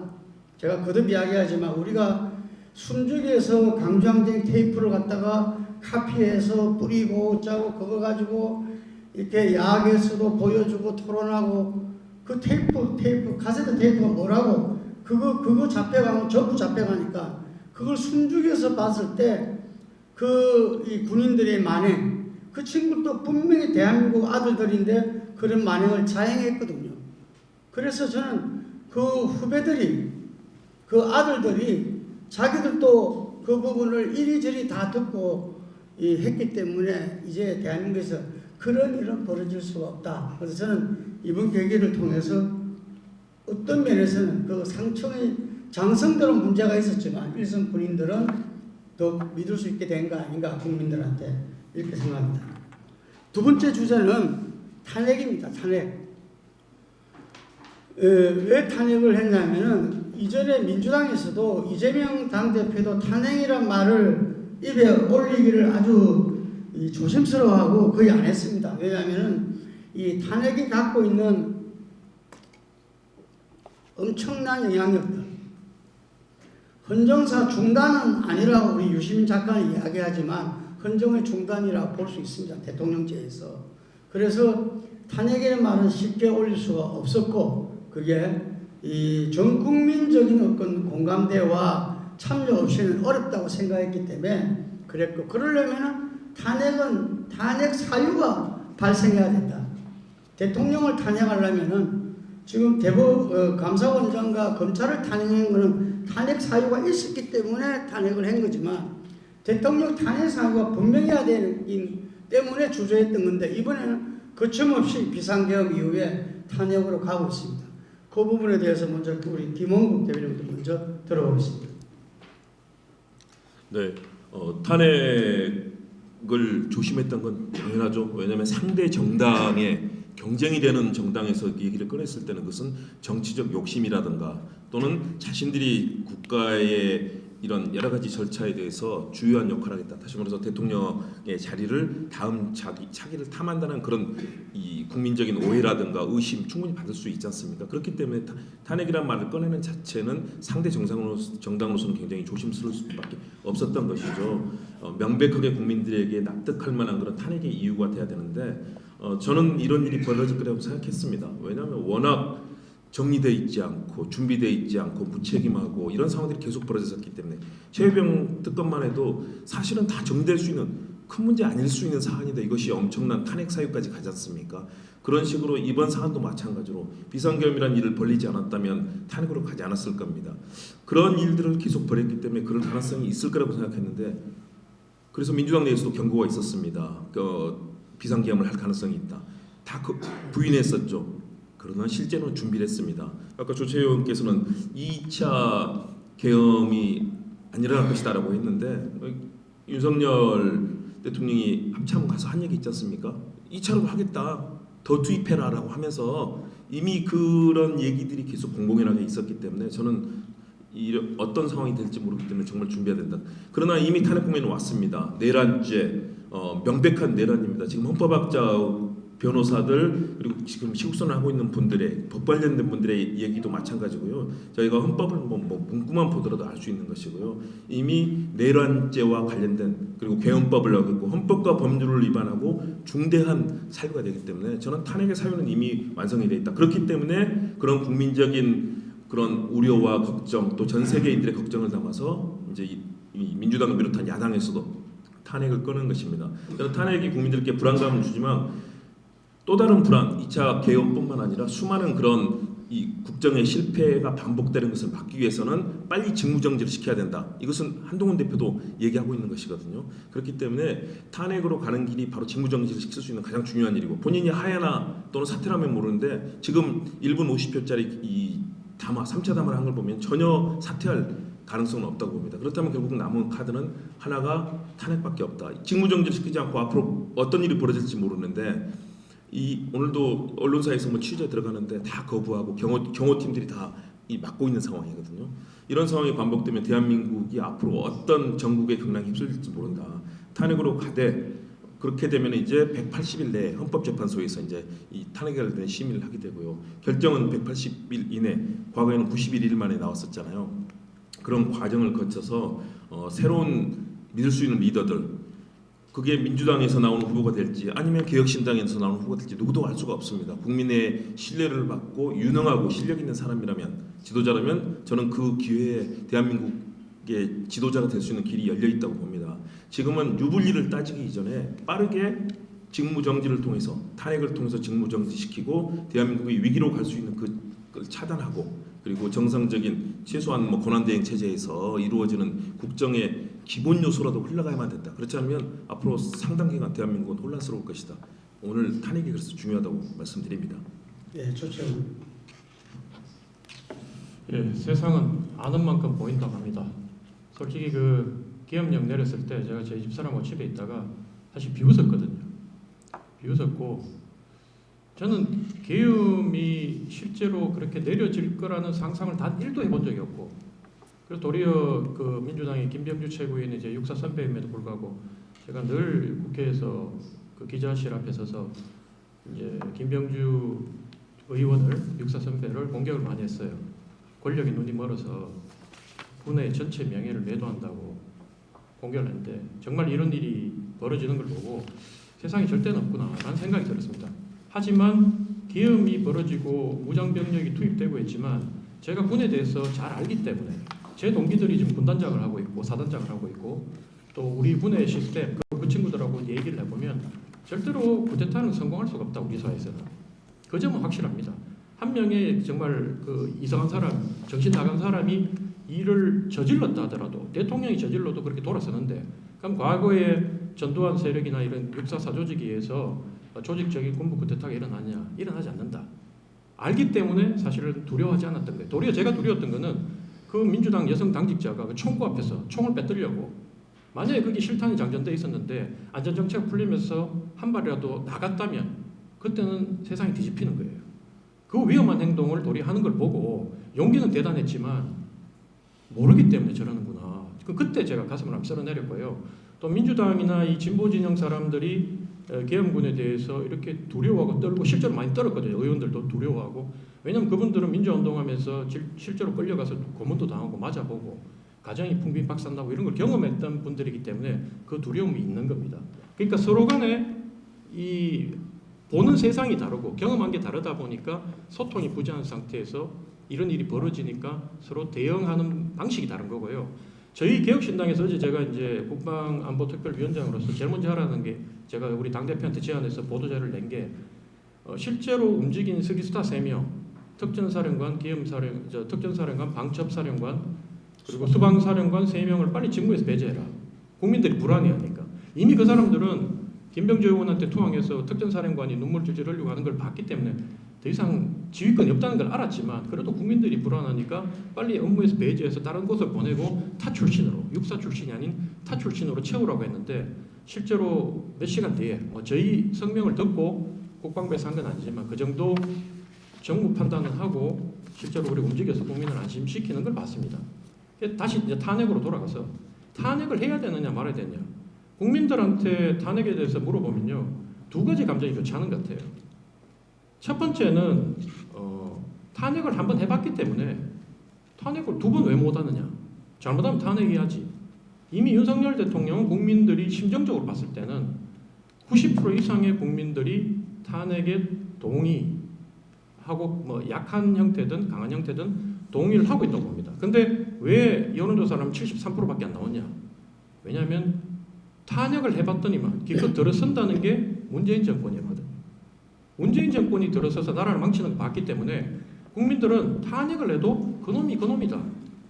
S1: 제가 거듭 이야기하지만 우리가 숨죽여서 강조항쟁 테이프를 갖다가 카피해서 뿌리고 짜고 그거 가지고 이렇게 야학에서도 보여주고 토론하고 그 테이프 카세트 테이프가 뭐라고 그거 잡혀가면 전부 잡혀가니까 그걸 숨죽여서 봤을 때 이 군인들의 만행 그 친구도 분명히 대한민국 아들들인데 그런 만행을 자행했거든요. 그래서 저는 그 후배들이 그 아들들이 자기들도 그 부분을 이리저리 다 듣고 했기 때문에 이제 대한민국에서 그런 일은 벌어질 수가 없다. 그래서 저는 이번 계기를 통해서 어떤 면에서는 그 상층의 장성들은 문제가 있었지만 일선 군인들은 더 믿을 수 있게 된 거 아닌가 국민들한테 이렇게 생각합니다. 두 번째 주제는 탄핵입니다. 탄핵. 왜 탄핵을 했냐면은 이전에 민주당에서도 이재명 당대표도 탄핵이란 말을 입에 올리기를 아주 조심스러워하고 거의 안 했습니다. 왜냐하면은 이 탄핵이 갖고 있는 엄청난 영향력들, 헌정사 중단은 아니라고 우리 유시민 작가는 이야기하지만 헌정의 중단이라고 볼 수 있습니다. 대통령제에서. 그래서 탄핵이라는 말은 쉽게 올릴 수가 없었고 그게 이 전 국민적인 어떤 공감대와 참여 없이는 어렵다고 생각했기 때문에 그랬고, 그러려면은 탄핵 사유가 발생해야 된다. 대통령을 탄핵하려면은 지금 감사원장과 검찰을 탄핵한 것은 탄핵 사유가 있었기 때문에 탄핵을 한 거지만 대통령 탄핵 사유가 분명해야 되기 때문에 주저했던 건데 이번에는 거침없이 비상계엄 이후에 탄핵으로 가고 있습니다. 그 부분에 대해서 먼저 우리 김홍국 대변인부터 먼저 들어보겠습니다.
S4: 네, 탄핵을 조심했던 건 당연하죠. 왜냐하면 상대 정당에 경쟁이 되는 정당에서 얘기를 꺼냈을 때는 그것은 정치적 욕심이라든가 또는 자신들이 국가의 이런 여러 가지 절차에 대해서 주요한 역할을 하겠다. 다시 말해서 대통령의 자리를 다음 차기를 탐한다는 그런 이 국민적인 오해라든가 의심 충분히 받을 수 있지 않습니까? 그렇기 때문에 탄핵이란 말을 꺼내는 자체는 상대 정당으로서는 굉장히 조심스러울 수밖에 없었던 것이죠. 명백하게 국민들에게 납득할 만한 그런 탄핵의 이유가 돼야 되는데 저는 이런 일이 벌어질 거라고 생각했습니다. 왜냐하면 워낙 정리되어 있지 않고 준비되어 있지 않고 무책임하고 이런 상황들이 계속 벌어졌기 때문에 최혜병 특검만 해도 사실은 다 정리될 수 있는 큰 문제 아닐 수 있는 사안인데 이것이 엄청난 탄핵 사유까지 가지 않습니까? 그런 식으로 이번 사안도 마찬가지로 비상계엄이라는 일을 벌리지 않았다면 탄핵으로 가지 않았을 겁니다. 그런 일들을 계속 벌였기 때문에 그럴 가능성이 있을 거라고 생각했는데 그래서 민주당 내에서도 경고가 있었습니다. 비상계엄을 할 가능성이 있다. 다 부인했었죠. 그러나 실제로는 준비를 했습니다. 아까 조채 의원께서는 2차 계엄이 안 일어날 것이다라고 했는데 윤석열 대통령이 합참 가서 한 얘기 있지 않습니까? 2차로 하겠다. 더 투입해라라고 하면서 이미 그런 얘기들이 계속 공공연하게 있었기 때문에 저는 어떤 상황이 될지 모르기 때문에 정말 준비해야 된다. 그러나 이미 탄핵 국면은 왔습니다. 내란죄, 명백한 내란입니다. 지금 헌법학자 변호사들 그리고 지금 시국선을 하고 있는 분들의 법 관련된 분들의 얘기도 마찬가지고요. 저희가 헌법을 문구만 보더라도 알 수 있는 것이고요. 이미 내란죄와 관련된 그리고 개헌법을 어겼고 헌법과 법률을 위반하고 중대한 사유가 되기 때문에 저는 탄핵의 사유는 이미 완성이 되어 있다. 그렇기 때문에 그런 국민적인 그런 우려와 걱정 또 전 세계인들의 걱정을 담아서 이제 이 민주당을 비롯한 야당에서도 탄핵을 꺼낸 것입니다. 저는 탄핵이 국민들께 불안감을 주지만 또 다른 불안, 2차 계엄뿐만 아니라 수많은 그런 이 국정의 실패가 반복되는 것을 막기 위해서는 빨리 직무정지를 시켜야 된다. 이것은 한동훈 대표도 얘기하고 있는 것이거든요. 그렇기 때문에 탄핵으로 가는 길이 바로 직무정지를 시킬 수 있는 가장 중요한 일이고 본인이 하야나 또는 사퇴라면 모르는데 지금 1분 50표짜리 이 담화, 3차 담화를 한 걸 보면 전혀 사퇴할 가능성은 없다고 봅니다. 그렇다면 결국 남은 카드는 하나가 탄핵밖에 없다. 직무정지를 시키지 않고 앞으로 어떤 일이 벌어질지 모르는데 오늘도 언론사에서 취재 들어가는데 다 거부하고 경호팀들이 다 막고 있는 상황이거든요. 이런 상황이 반복되면 대한민국이 앞으로 어떤 전국의 경랑에 휩쓸릴지 모른다. 탄핵으로 가되 그렇게 되면 이제 180일 내에 헌법재판소에서 이제 이 탄핵에 관련된 심의를 하게 되고요. 결정은 180일 이내, 과거에는 91일 만에 나왔었잖아요. 그런 과정을 거쳐서 새로운 믿을 수 있는 리더들, 그게 민주당에서 나오는 후보가 될지 아니면 개혁신당에서 나오는 후보가 될지 누구도 알 수가 없습니다. 국민의 신뢰를 받고 유능하고 실력 있는 사람이라면, 지도자라면 저는 그 기회에 대한민국의 지도자가 될 수 있는 길이 열려 있다고 봅니다. 지금은 유불리를 따지기 이전에 빠르게 직무정지를 통해서, 탄핵을 통해서 직무정지시키고 대한민국이 위기로 갈 수 있는 그걸 차단하고, 그리고 정상적인 최소한 권한대행 체제에서 이루어지는 국정의 기본 요소라도 흘러가야만 된다. 그렇지 않으면 앞으로 상당 기간 대한민국은 혼란스러울 것이다. 오늘 탄핵이 그래서 중요하다고 말씀드립니다.
S1: 예, 좋죠.
S2: 예, 세상은 아는 만큼 보인다고 합니다. 솔직히 그 계엄령 내렸을 때 제가 제 집사람하고 집에 있다가 사실 비웃었거든요. 비웃었고 저는 계엄이 실제로 그렇게 내려질 거라는 상상을 단 1도 해본 적이 없고, 그래서 도리어 그 민주당의 김병주 최고위원이 이제 육사 선배임에도 불구하고 제가 늘 국회에서 그 기자실 앞에 서서 이제 김병주 의원을, 육사 선배를 공격을 많이 했어요. 권력이 눈이 멀어서 군의 전체 명예를 매도한다고 공격을 했는데, 정말 이런 일이 벌어지는 걸 보고 세상에 절대는 없구나라는 생각이 들었습니다. 하지만 계엄이 벌어지고 무장병력이 투입되고 있지만 제가 군에 대해서 잘 알기 때문에, 제 동기들이 지금 군단장을 하고 있고 사단장을 하고 있고 또 우리 군의 시스템, 그 친구들하고 얘기를 해보면 절대로 쿠데타는 성공할 수가 없다, 우리 사회에서는. 그 점은 확실합니다. 한 명의 정말 그 이상한 사람, 정신 나간 사람이 일을 저질렀다 하더라도, 대통령이 저질러도 그렇게 돌아서는데, 그럼 과거에 전두환 세력이나 이런 육사사 조직에 의해서 조직적인 군부 쿠데타가 일어나냐? 일어나지 않는다. 알기 때문에 사실은 두려워하지 않았던 거예요. 도리어 제가 두려웠던 거는 그 민주당 여성 당직자가 그 총구 앞에서 총을 빼들려고, 만약에 그게 실탄이 장전돼 있었는데 안전정책 풀리면서 한 발이라도 나갔다면 그때는 세상이 뒤집히는 거예요. 그 위험한 행동을 도리어 하는 걸 보고 용기는 대단했지만 모르기 때문에 저러는구나. 그때 제가 가슴을 한번 쓸어내렸고요. 또 민주당이나 이 진보 진영 사람들이 계엄군에 대해서 이렇게 두려워하고 떨고, 실제로 많이 떨었거든요. 의원들도 두려워하고. 왜냐하면 그분들은 민주화운동하면서 실제로 끌려가서 고문도 당하고 맞아보고 가정이 풍비박산나고 이런 걸 경험했던 분들이기 때문에 그 두려움이 있는 겁니다. 그러니까 서로 간에 이 보는 세상이 다르고 경험한 게 다르다 보니까 소통이 부재한 상태에서 이런 일이 벌어지니까 서로 대응하는 방식이 다른 거고요. 저희 개혁신당에서 어제 제가 이제 국방안보특별위원장으로서 제일 먼저 하라는 게, 제가 우리 당대표한테 제안해서 보도자를 낸 게, 실제로 움직인 스기스타 3명, 특전사령관, 특전사령관, 방첩사령관, 그리고 수방사령관 3명을 빨리 직무에서 배제해라. 국민들이 불안해하니까. 이미 그 사람들은 김병주 의원한테 투항해서 특전사령관이 눈물 질질 흘리고 하는 걸 봤기 때문에 더 이상 지휘권이 없다는 걸 알았지만, 그래도 국민들이 불안하니까 빨리 업무에서 배제해서 다른 곳을 보내고 타 출신으로, 육사 출신이 아닌 타 출신으로 채우라고 했는데, 실제로 몇 시간 뒤에 저희 성명을 듣고 국방부에서 한 건 아니지만 그 정도 정무 판단을 하고 실제로 우리 움직여서 국민을 안심시키는 걸 봤습니다. 다시 이제 탄핵으로 돌아가서 탄핵을 해야 되느냐 말아야 되느냐, 국민들한테 탄핵에 대해서 물어보면요, 두 가지 감정이 좋지 않은 것 같아요. 첫 번째는 탄핵을 한번 해봤기 때문에 탄핵을 2번 왜 못하느냐, 잘못하면 탄핵해야지. 이미 윤석열 대통령은 국민들이 심정적으로 봤을 때는 90% 이상의 국민들이 탄핵에 동의하고, 뭐 약한 형태든 강한 형태든 동의를 하고 있다고 봅니다. 근데 왜 여론조사를 하면 73%밖에 안 나오냐? 왜냐하면 탄핵을 해봤더니만 기껏 들어선다는 게 문재인 정권이거든. 문재인 정권이 들어서서 나라를 망치는 걸 봤기 때문에 국민들은 탄핵을 해도 그놈이 그놈이다,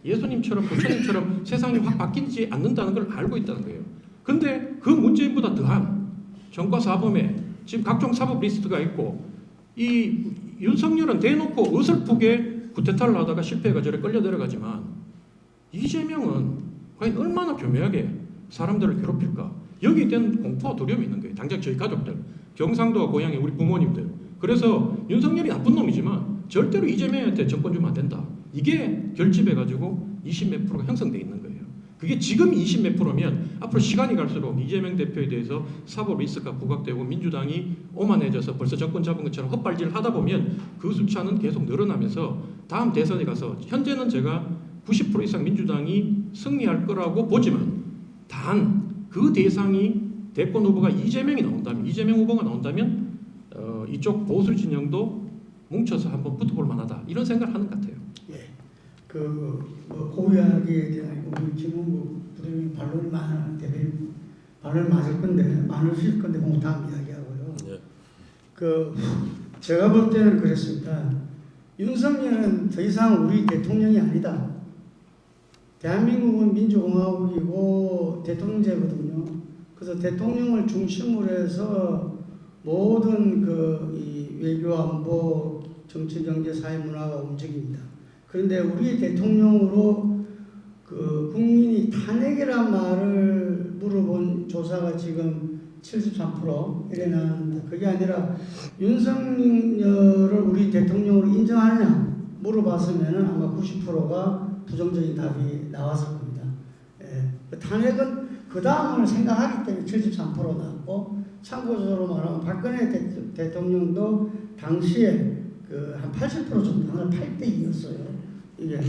S2: 예수님처럼 부처님처럼 세상이 확 바뀌지 않는다는 걸 알고 있다는 거예요. 근데 그 문재인보다 더한 전과 사범에 지금 각종 사법 리스트가 있고, 이 윤석열은 대놓고 어설프게 쿠데타를 하다가 실패해가 저래 끌려 내려가지만, 이재명은 과연 얼마나 교묘하게 사람들을 괴롭힐까? 여기에 대한 공포와 두려움이 있는 거예요. 당장 저희 가족들, 경상도와 고향의 우리 부모님들. 그래서 윤석열이 나쁜 놈이지만 절대로 이재명한테 정권 주면 안 된다. 이게 결집해가지고 20몇 프로가 형성돼 있는 거예요. 그게 지금 20몇 프로면 앞으로 시간이 갈수록 이재명 대표에 대해서 사법 리스크가 부각되고 민주당이 오만해져서 벌써 정권 잡은 것처럼 헛발질을 하다 보면 그 숫자는 계속 늘어나면서 다음 대선에 가서, 현재는 제가 90% 이상 민주당이 승리할 거라고 보지만, 단 그 대상이 대권 후보가 이재명 후보가 나온다면 이쪽 보수 진영도 뭉쳐서 한번 붙어볼 만하다, 이런 생각을 하는 것 같아요.
S1: 예, 고위하기에 대한 우리 김홍국 부대표님 반론이 많은 대표님 반론이 많으실 건데 못한 이야기하고요.
S4: 네.
S1: 제가 볼 때는 그랬습니다. 윤석열은 더 이상 우리 대통령이 아니다. 대한민국은 민주공화국이고 대통령제거든요. 그래서 대통령을 중심으로 해서 모든 이 외교, 안보, 정치, 경제, 사회, 문화가 움직입니다. 그런데 우리 대통령으로 국민이 탄핵이란 말을 물어본 조사가 지금 73% 이래 나왔는데 그게 아니라 윤석열을 우리 대통령으로 인정하느냐 물어봤으면은 아마 90%가 부정적인 답이 나왔을 겁니다. 예. 탄핵은 그 다음을 생각하기 때문에 73% 나왔고 참고적으로 말하면 박근혜 대통령도 당시에 그 한 80% 정도 한 8대2였어요. 이게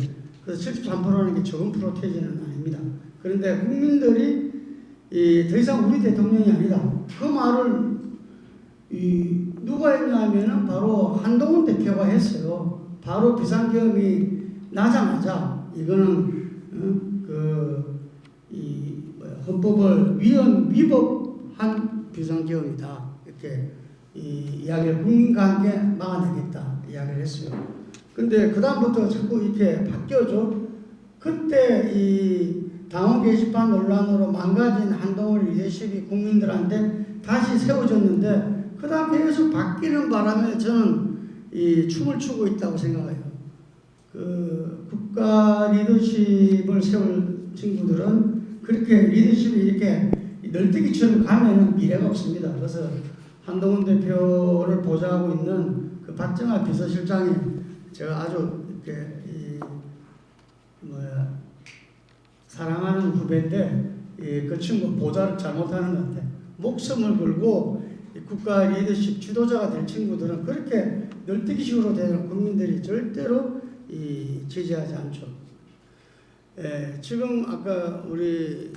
S1: 그래서 73%라는 게 적은 프로테이지는 아닙니다. 그런데 국민들이 더 이상 우리 대통령이 아니다. 그 말을 누가 했냐면은 바로 한동훈 대표가 했어요. 바로 비상계엄이 나자마자 이거는 헌법을 위법한 비상계엄이다. 이렇게 이야기를 국민과 함께 막아내겠다 이야기를 했어요. 근데 그 다음부터 자꾸 이렇게 바뀌어져. 그때 이 당원 게시판 논란으로 망가진 한동훈 리더십이 국민들한테 다시 세워졌는데 그 다음 계속 바뀌는 바람에 저는 이 춤을 추고 있다고 생각해요. 그 국가 리더십을 세울 친구들은 그렇게 리더십이 이렇게 널뛰기처럼 가면은 미래가 없습니다. 그래서 한동훈 대표를 보좌하고 있는 그 박정아 비서실장이 제가 아주 이렇게 사랑하는 후배인데 그 친구 보좌를 잘못하는 것 같아. 목숨을 걸고 국가 리더십 지도자가 될 친구들은 그렇게 널뛰기식으로 되는 국민들이 절대로 지지하지 않죠. 지금 아까 우리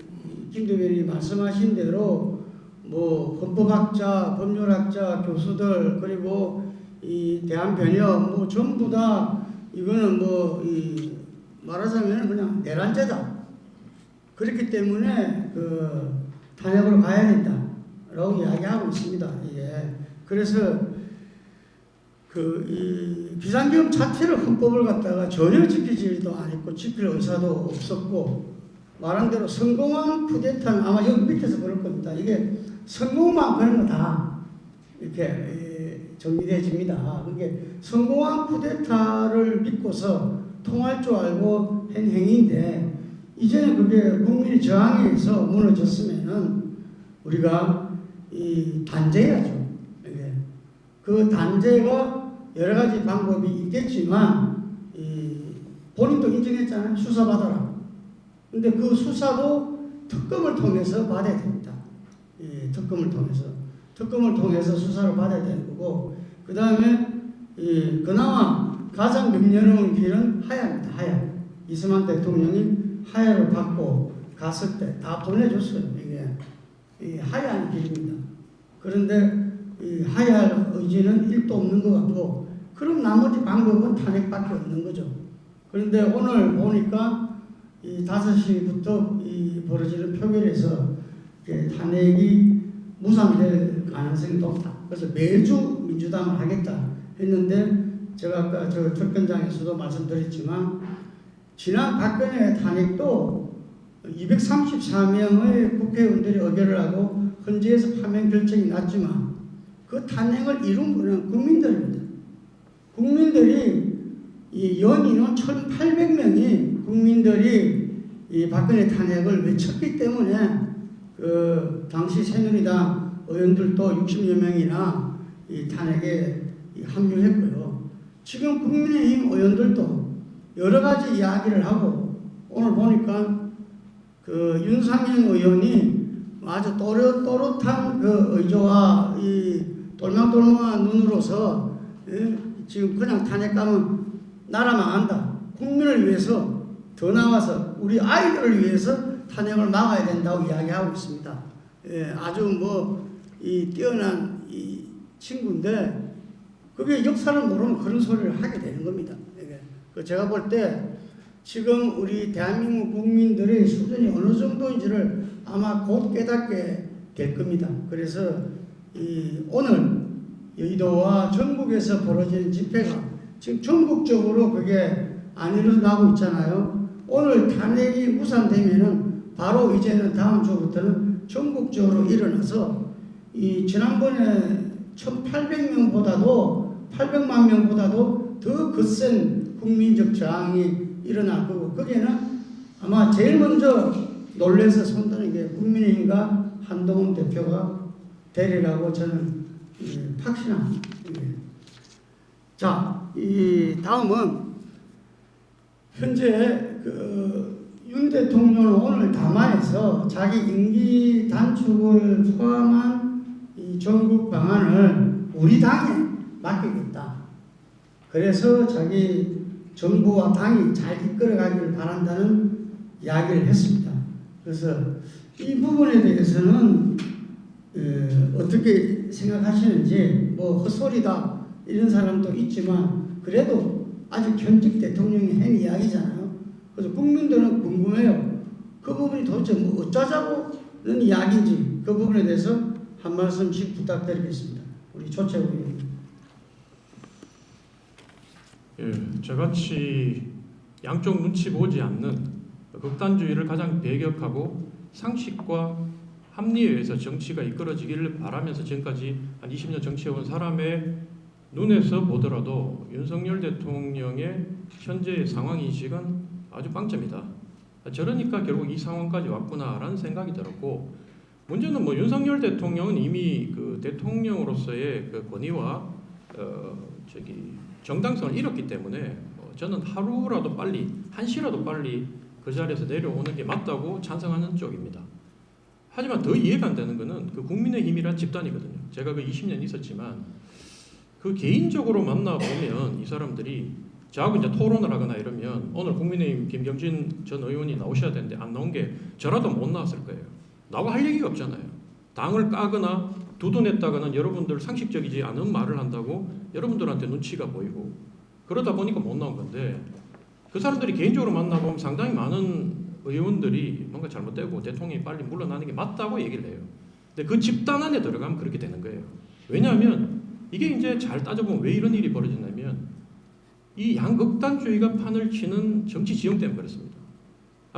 S1: 김 대변인이 말씀하신 대로 뭐 헌법학자, 법률학자, 교수들 그리고 이 대한변협 뭐 전부 다 이거는 말하자면 그냥 내란죄다. 그렇기 때문에 그 탄핵으로 가야 된다라고 이야기하고 있습니다. 예. 그래서 이 비상계엄 자체를 헌법을 갖다가 전혀 지키지도 않았고 지킬 의사도 없었고 말한 대로 성공한 쿠데타는 아마 여기 밑에서 그럴 겁니다. 이게 성공만 그런 거 다 이렇게 정리되집니다. 그게 성공한 쿠데타를 믿고서 통할 줄 알고 한 행위인데 이제는 그게 국민의 저항에 의해서 무너졌으면은 우리가 단죄해야죠. 그 단죄가 여러 가지 방법이 있겠지만 본인도 인정했잖아요. 수사받아라. 근데 그 수사도 특검을 통해서 받아야 됩니다. 특검을 통해서 수사를 받아야 되는 거고 그 다음에 그나마 가장 명예로운 길은 하야입니다. 하야. 이승만 대통령이 하야를 받고 갔을 때 다 보내줬어요. 이게 하야의 길입니다. 그런데 하야할 의지는 1도 없는 것 같고 그럼 나머지 방법은 탄핵밖에 없는 거죠. 그런데 오늘 보니까 5시부터 벌어지는 표결에서 탄핵이 무산될 가능성이 높다. 그래서 매주 민주당을 하겠다 했는데 제가 아까 저 접견장에서도 말씀드렸지만 지난 박근혜 탄핵도 234명의 국회의원들이 의결을 하고 헌재에서 파면 결정이 났지만 그 탄핵을 이룬 분은 국민들입니다. 국민들이 연인은 1,800명이 국민들이 이 박근혜 탄핵을 외쳤기 때문에 그 당시 새누리당 의원들도 60여 명이나 이 탄핵에 합류했고요. 지금 국민의힘 의원들도 여러 가지 이야기를 하고 오늘 보니까 그 윤상현 의원이 아주 또렷한 그 의조와 이 돌망돌망한 눈으로서 지금 그냥 탄핵하면 나라 망한다. 국민을 위해서 더 나와서 우리 아이들을 위해서 탄핵을 막아야 된다고 이야기하고 있습니다. 아주 뛰어난 이 친구인데 그게 역사를 모르면 그런 소리를 하게 되는 겁니다. 제가 볼 때 지금 우리 대한민국 국민들의 수준이 어느 정도인지를 아마 곧 깨닫게 될 겁니다. 그래서 오늘 여의도와 전국에서 벌어지는 집회가 지금 전국적으로 그게 안 일어나고 있잖아요. 오늘 탄핵이 무산되면은 바로 이제는 다음 주부터는 전국적으로 일어나서 지난번에 800만 명보다도 더 거센 국민적 저항이 일어날 거고 거기에는 아마 제일 먼저 놀래서 손드는 게 국민의힘과 한동훈 대표가 되리라고 저는 확신합니다. 자, 이 다음은 현재 윤 대통령은 오늘 담화에서 자기 임기 단축을 포함한 이 전국 방안을 우리 당에 맡기겠다. 그래서 자기 정부와 당이 잘 이끌어가기를 바란다는 이야기를 했습니다. 그래서 이 부분에 대해서는 어떻게 생각하시는지, 뭐 헛소리다 이런 사람도 있지만 그래도 아직 현직 대통령이 한 이야기잖아요. 그래서 국민들은 궁금해요. 그 부분이 도대체 뭐 어쩌자고는 이야기인지 그 부분에 대해서 한 말씀씩 부탁드리겠습니다. 우리 조채우 의원님.
S2: 예, 저같이 양쪽 눈치 보지 않는 극단주의를 가장 배격하고 상식과 합리에 의해서 정치가 이끌어지기를 바라면서 지금까지 한 20년 정치해온 사람의 눈에서 보더라도 윤석열 대통령의 현재의 상황인식은 아주 빵점이다. 저러니까 결국 이 상황까지 왔구나라는 생각이 들었고, 문제는 뭐 윤석열 대통령은 이미 그 대통령으로서의 그 권위와 정당성을 잃었기 때문에 저는 하루라도 빨리, 한시라도 빨리 그 자리에서 내려오는 게 맞다고 찬성하는 쪽입니다. 하지만 더 이해가 안 되는 것은 그 국민의힘이란 집단이거든요. 제가 그 20년 있었지만 그 개인적으로 만나보면 이 사람들이 저하고 이제 토론을 하거나 이러면 오늘 국민의힘 김경진 전 의원이 나오셔야 되는데 안 나온 게 저라도 못 나왔을 거예요. 나와 할 얘기가 없잖아요. 당을 까거나 두둔했다거나 여러분들 상식적이지 않은 말을 한다고 여러분들한테 눈치가 보이고 그러다 보니까 못 나온 건데, 그 사람들이 개인적으로 만나보면 상당히 많은 의원들이 뭔가 잘못되고 대통령이 빨리 물러나는 게 맞다고 얘기를 해요. 근데 그 집단 안에 들어가면 그렇게 되는 거예요. 왜냐하면 이게 이제 잘 따져보면 왜 이런 일이 벌어졌냐면 이 양극단주의가 판을 치는 정치 지형 때문에 그렇습니다.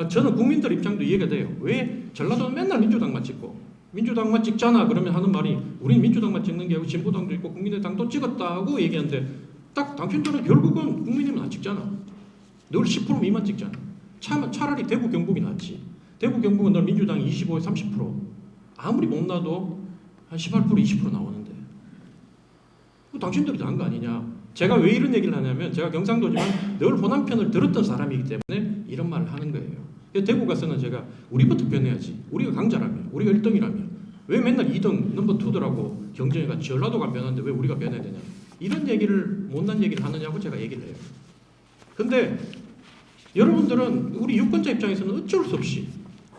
S2: 저는 국민들 입장도 이해가 돼요. 왜 전라도는 맨날 민주당만 찍고 민주당만 찍잖아 그러면 하는 말이 우린 민주당만 찍는 게 아니고 진보당도 있고 국민의당도 찍었다고 얘기하는데 딱 당신들은 결국은 국민의힘은 안 찍잖아. 늘 10% 미만 찍잖아. 차라리 대구 경북이 낫지. 대구 경북은 늘 민주당이 25에 30% 아무리 못 나도 한 18% 20% 나오는데 당신들이 나은 거 아니냐. 제가 왜 이런 얘기를 하냐면 제가 경상도지만 늘 호남 편을 들었던 사람이기 때문에 이런 말을 하는 거예요. 대구 가서는 제가 우리부터 변해야지. 우리가 강자라면, 우리가 1등이라면 왜 맨날 2등, 넘버 2더라고 경쟁이가 전라도가 변하는데 왜 우리가 변해야 되냐. 이런 얘기를 못난 얘기를 하느냐고 제가 얘기를 해요. 근데 여러분들은 우리 유권자 입장에서는 어쩔 수 없이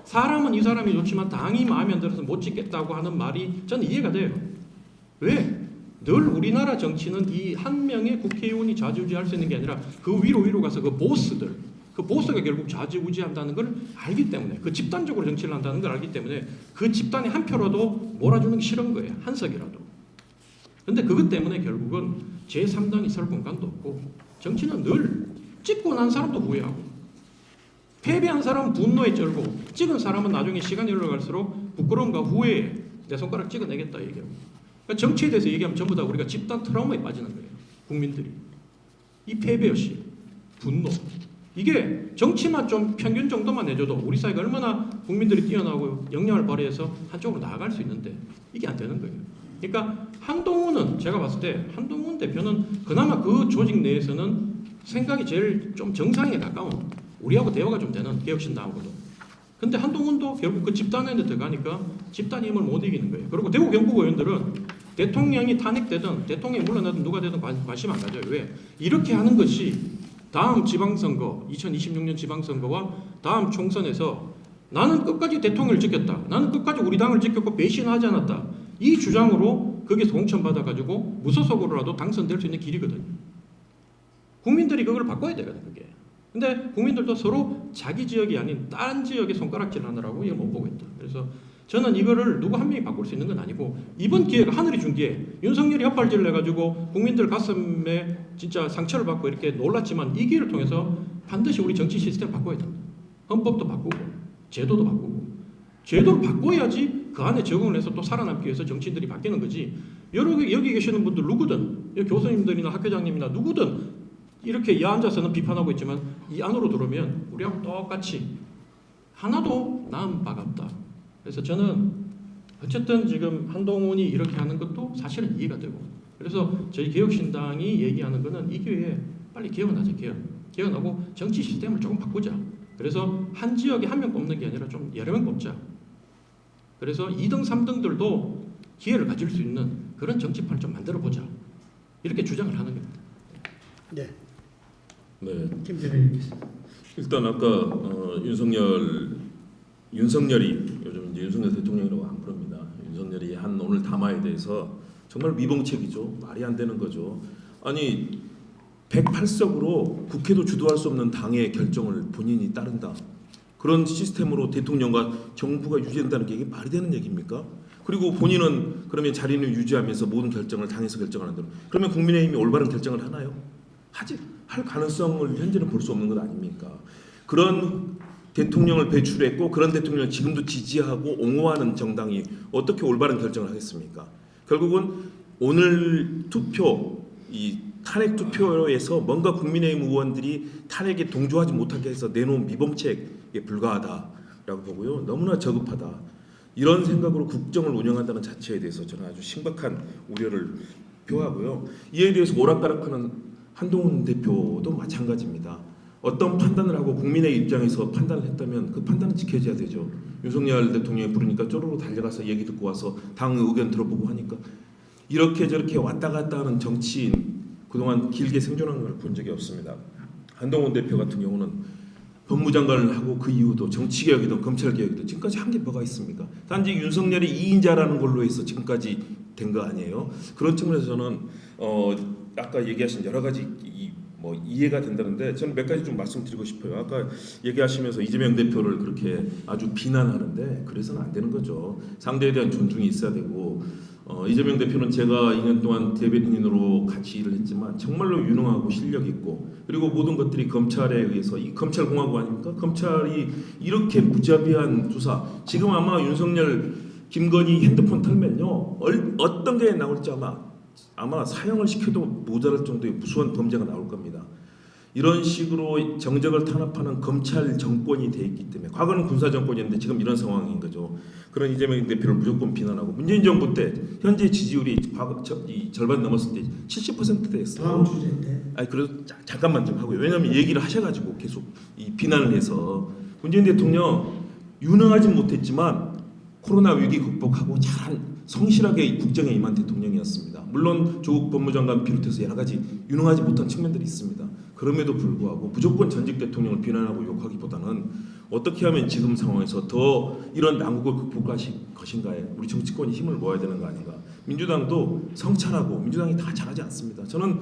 S2: 사람은 이 사람이 좋지만 당이 마음에 안 들어서 못 찍겠다고 하는 말이 저는 이해가 돼요. 왜? 늘 우리나라 정치는 이 한 명의 국회의원이 좌지우지할 수 있는 게 아니라 그 위로 가서 그 보스들, 그 보스가 결국 좌지우지한다는 걸 알기 때문에, 그 집단적으로 정치를 한다는 걸 알기 때문에 그 집단에 한 표라도 몰아주는 게 싫은 거예요. 한 석이라도. 근데 그것 때문에 결국은 제3당이 설 공간도 없고 정치는 늘 찍고 난 사람도 후회하고 패배한 사람은 분노에 쩔고 찍은 사람은 나중에 시간이 흘러갈수록 부끄러움과 후회에 내 손가락 찍어내겠다 얘기하고. 그러니까 정치에 대해서 얘기하면 전부 다 우리가 집단 트라우마에 빠지는 거예요. 국민들이. 이 패배의식, 분노. 이게 정치만 좀 평균 정도만 해줘도 우리 사회가 얼마나 국민들이 뛰어나고 역량을 발휘해서 한쪽으로 나아갈 수 있는데 이게 안 되는 거예요. 그러니까 한동훈은 제가 봤을 때 한동훈 대표는 그나마 그 조직 내에서는 생각이 제일 좀 정상에 가까운, 우리하고 대화가 좀 되는 개혁신당하고도. 근데 한동훈도 결국 그 집단에 들어가니까 집단 힘을 못 이기는 거예요. 그리고 대구 경북 의원들은 대통령이 탄핵되든 대통령이 물러나든 누가 되든 관심 안 가져요. 왜? 이렇게 하는 것이 다음 지방선거, 2026년 지방선거와 다음 총선에서 나는 끝까지 대통령을 지켰다. 나는 끝까지 우리 당을 지켰고 배신하지 않았다. 이 주장으로 거기서 공천받아가지고 무소속으로라도 당선될 수 있는 길이거든요. 국민들이 그걸 바꿔야 되거든요. 그게. 근데 국민들도 서로 자기 지역이 아닌 다른 지역에 손가락질 하느라고 이걸 못 보고 있다. 그래서 저는 이거를 누구 한 명이 바꿀 수 있는 건 아니고 이번 기회가 하늘이 준 기회. 윤석열이 헛발질을 해가지고 국민들 가슴에 진짜 상처를 받고 이렇게 놀랐지만 이 기회를 통해서 반드시 우리 정치 시스템 바꿔야 됩니다. 헌법도 바꾸고 제도도 바꾸고 제도를 바꿔야지 그 안에 적응을 해서 또 살아남기 위해서 정치인들이 바뀌는 거지. 여기 계시는 분들 누구든 교수님들이나 학회장님이나 누구든 이렇게 이 앉아서는 비판하고 있지만 이 안으로 들어오면 우리하고 똑같이 하나도 나은 바가 없다. 그래서 저는 어쨌든 지금 한동훈이 이렇게 하는 것도 사실은 이해가 되고, 그래서 저희 개혁신당이 얘기하는 거는 이 기회에 빨리 개혁은 하자. 개혁하고 정치 시스템을 조금 바꾸자. 그래서 한 지역에 한 명 뽑는 게 아니라 좀 여러 명 뽑자. 그래서 2등, 3등들도 기회를 가질 수 있는 그런 정치판을 좀 만들어 보자. 이렇게 주장을 하는 겁니다.
S1: 네,
S4: 네.
S1: 김 대변인께서.
S4: 일단 아까 윤석열이 요즘 이제 윤석열 대통령이라고 안 부릅니다. 윤석열이 한 오늘 담화에 대해서 정말 미봉책이죠. 말이 안 되는 거죠. 아니 108석으로 국회도 주도할 수 없는 당의 결정을 본인이 따른다. 그런 시스템으로 대통령과 정부가 유지된다는 게 이게 말이 되는 얘기입니까? 그리고 본인은 그러면 자리를 유지하면서 모든 결정을 당에서 결정하는 대로, 그러면 국민의힘이 올바른 결정을 하나요? 할 가능성을 현재는 볼 수 없는 것 아닙니까? 그런 대통령을 배출했고 그런 대통령을 지금도 지지하고 옹호하는 정당이 어떻게 올바른 결정을 하겠습니까? 결국은 오늘 투표, 이 탄핵 투표에서 뭔가 국민의힘 의원들이 탄핵에 동조하지 못하게 해서 내놓은 미봉책에 불과하다라고 보고요. 너무나 저급하다. 이런 생각으로 국정을 운영한다는 자체에 대해서 저는 아주 심각한 우려를 표하고요. 이에 대해서 오락가락하는 한동훈 대표도 마찬가지입니다. 어떤 판단을 하고 국민의 입장에서 판단을 했다면 그 판단은 지켜져야 되죠. 윤석열 대통령이 부르니까 쪼르르 달려가서 얘기 듣고 와서 당 의견 들어보고 하니까 이렇게 저렇게 왔다 갔다 하는 정치인 그동안 길게 생존한 걸 본 적이 없습니다. 한동훈 대표 같은 경우는 법무장관을 하고 그 이후도 정치개혁이든 검찰개혁이든 지금까지 한 게 뭐가 있습니까? 단지 윤석열이 2인자라는 걸로 해서 지금까지 된 거 아니에요? 그런 측면에서 저는 아까 얘기하신 여러 가지 이해가 된다는데 저는 몇 가지 좀 말씀드리고 싶어요. 아까 얘기하시면서 이재명 대표를 그렇게 아주 비난하는데 그래서는 안 되는 거죠. 상대에 대한 존중이 있어야 되고 이재명 대표는 제가 2년 동안 대변인으로 같이 일을 했지만 정말로 유능하고 실력 있고 그리고 모든 것들이 검찰에 의해서 이 검찰공화국 아닙니까? 검찰이 이렇게 무자비한 수사 지금 아마 윤석열 김건희 핸드폰 털면요 어떤 게 나올지 아마 사형을 시켜도 모자랄 정도의 무수한 범죄가 나올 겁니다. 이런 식으로 정적을 탄압하는 검찰 정권이 돼 있기 때문에 과거는 군사 정권이었는데 지금 이런 상황인 거죠. 그런 이재명 대표를 무조건 비난하고 문재인 정부 때 현재 지지율이 이 절반 넘었을 때 70%대였어요.
S1: 다음 주제인데.
S4: 아니 그래도 잠깐만 좀 하고요. 왜냐하면 얘기를 하셔가지고 계속 이 비난을 해서 문재인 대통령 유능하진 못했지만 코로나 위기 극복하고 잘 성실하게 국정에 임한 대통령이었습니다. 물론 조국 법무장관 비롯해서 여러 가지 유능하지 못한 측면들이 있습니다. 그럼에도 불구하고 무조건 전직 대통령을 비난하고 욕하기보다는 어떻게 하면 지금 상황에서 더 이런 난국을 극복할 것인가에 우리 정치권이 힘을 모아야 되는 거 아닌가. 민주당도 성찰하고 민주당이 다 잘하지 않습니다. 저는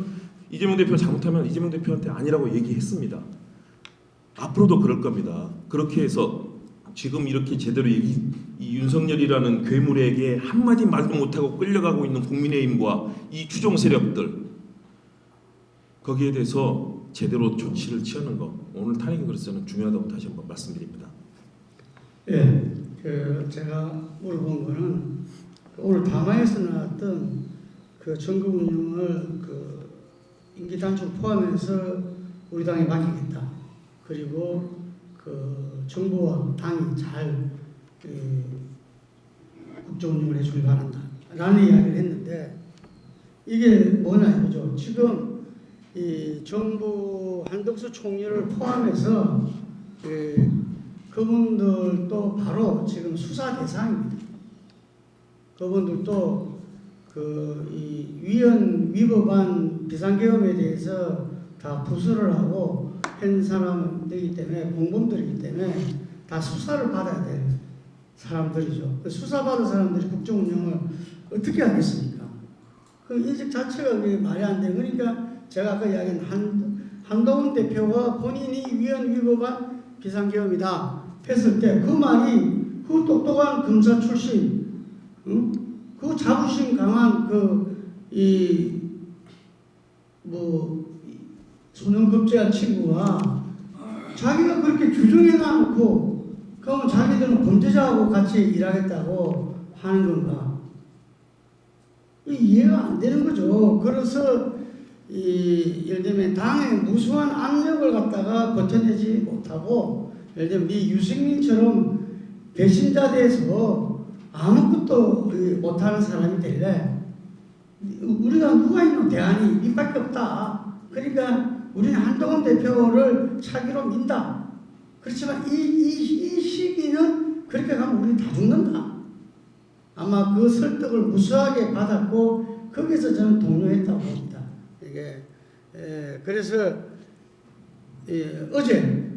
S4: 이재명 대표 잘못하면 이재명 대표한테 아니라고 얘기했습니다. 앞으로도 그럴 겁니다. 그렇게 해서 지금 이렇게 제대로 이 윤석열이라는 괴물에게 한마디 말도 못하고 끌려가고 있는 국민의힘과 이 추종 세력들 거기에 대해서 제대로 조치를 취하는 거 오늘 탄핵이 그래서 저는 중요하다고 다시 한번 말씀드립니다.
S1: 예, 제가 물어본 거는 오늘 담화에서 나왔던 그 선거 운영을 그 임기 단축 포함해서 우리 당에 맡기겠다. 그리고 그 정부와 당이 잘 국정 운영을 해주길 바란다. 라는 이야기를 했는데 이게 뭐냐 이거죠. 지금 이 정부 한덕수 총리를 포함해서 그분들도 바로 지금 수사 대상입니다. 그분들도 이 위헌 위법한 비상계엄에 대해서 다 부수를 하고 한 사람들이기 때문에 공범들이기 때문에 다 수사를 받아야 될 사람들이죠. 수사받은 사람들이 국정 운영을 어떻게 하겠습니까? 그 인식 자체가 말이 안 돼요. 그러니까 제가 아까 이야기한 한동훈 대표가 본인이 위헌 위법한 비상계엄이다 했을 때 그 말이 그 똑똑한 검사 출신, 그 자부심 강한 소년급제한 친구가 자기가 그렇게 규정해 놔놓고 그러면 자기들은 범죄자하고 같이 일하겠다고 하는 건가? 이해가 안 되는 거죠. 그래서 예를 들면 당의 무수한 압력을 갖다가 버텨내지 못하고 예를 들면 이 유승민처럼 배신자 돼서 아무것도 못하는 사람이 될래? 우리가 누가 있노? 대안이 이밖에 없다. 그러니까 우리는 한동훈 대표를 차기로 민다. 그렇지만 이 시기는 그렇게 가면 우리는 다 죽는다. 아마 그 설득을 무수하게 받았고 거기서 저는 동료했다고 봅니다. 이게 그래서 어제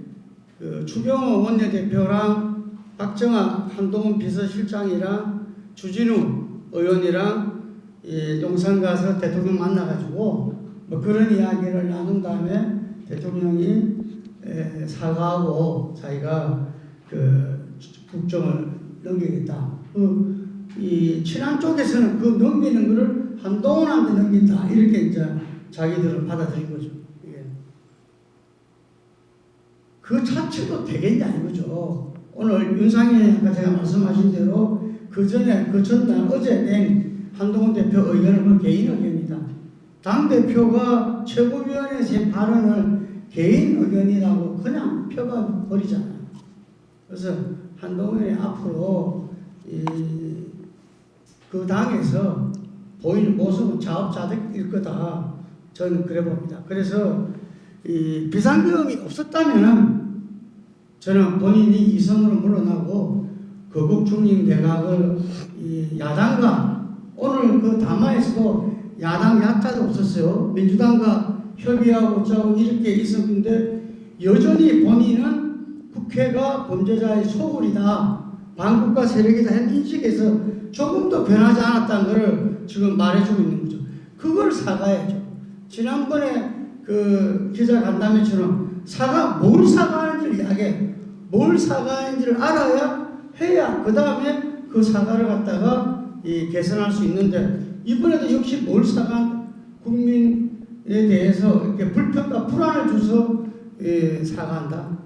S1: 그 추경호 원내대표랑 박정아 한동훈 비서실장이랑 주진우 의원이랑 용산 가서 대통령 만나가지고 뭐 그런 이야기를 나눈 다음에 대통령이 사과하고 자기가 그 국정을 넘기겠다. 이 친한 쪽에서는 그 넘기는 거를 한동훈한테 넘긴다. 이렇게 이제 자기들은 받아들인 거죠. 예. 그 자체도 되겠냐 이거죠. 오늘 윤상현이 아까 제가 말씀하신 대로 그 전날 어제 낸 한동훈 대표 의견은 그 개인 의견이다. 당대표가 최고위원회에서 한 발언을 개인 의견이라고 그냥 펴가 버리잖아요. 그래서 한동훈이 앞으로 그 당에서 보이는 모습은 자업자득일 거다. 저는 그래 봅니다. 그래서 이 비상계엄이 없었다면 저는 본인이 이선으로 물러나고 거국 중립 내각을 야당과 오늘 그 담화에서도 야당 야자도 없었어요. 민주당과 협의하고 짜고 이렇게 있었는데 여전히 본인은 국회가 범죄자의 소굴이다. 반국가 세력이다 한 인식에서 조금도 변하지 않았다는 것을 지금 말해주고 있는 거죠. 그걸 사과해야죠. 지난번에 그 기자간담회처럼 뭘 사과하는지를 이야기해. 뭘 사과하는지를 알아야 해야 그 다음에 그 사과를 갖다가 개선할 수 있는데 이번에도 역시 뭘 사과한 국민에 대해서 이렇게 불평과 불안을 줘서 사과한다.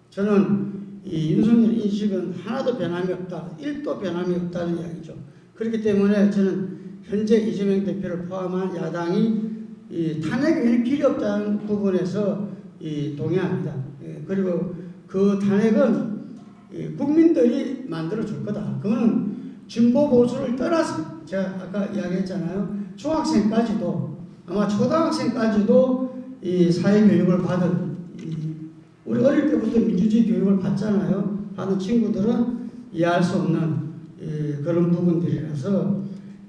S1: 저는 이 윤석열 인식은 하나도 변함이 없다. 1도 변함이 없다는 이야기죠. 그렇기 때문에 저는 현재 이재명 대표를 포함한 야당이 탄핵에는 길이 없다는 부분에서 동의합니다. 그리고 그 탄핵은 국민들이 만들어 줄 거다. 그거는 진보 보수를 떠나서 제가 아까 이야기했잖아요. 중학생까지도 아마 초등학생까지도 이 사회 교육을 받은 우리 어릴 때부터 민주주의 교육을 받잖아요. 하는 친구들은 이해할 수 없는 그런 부분들이라서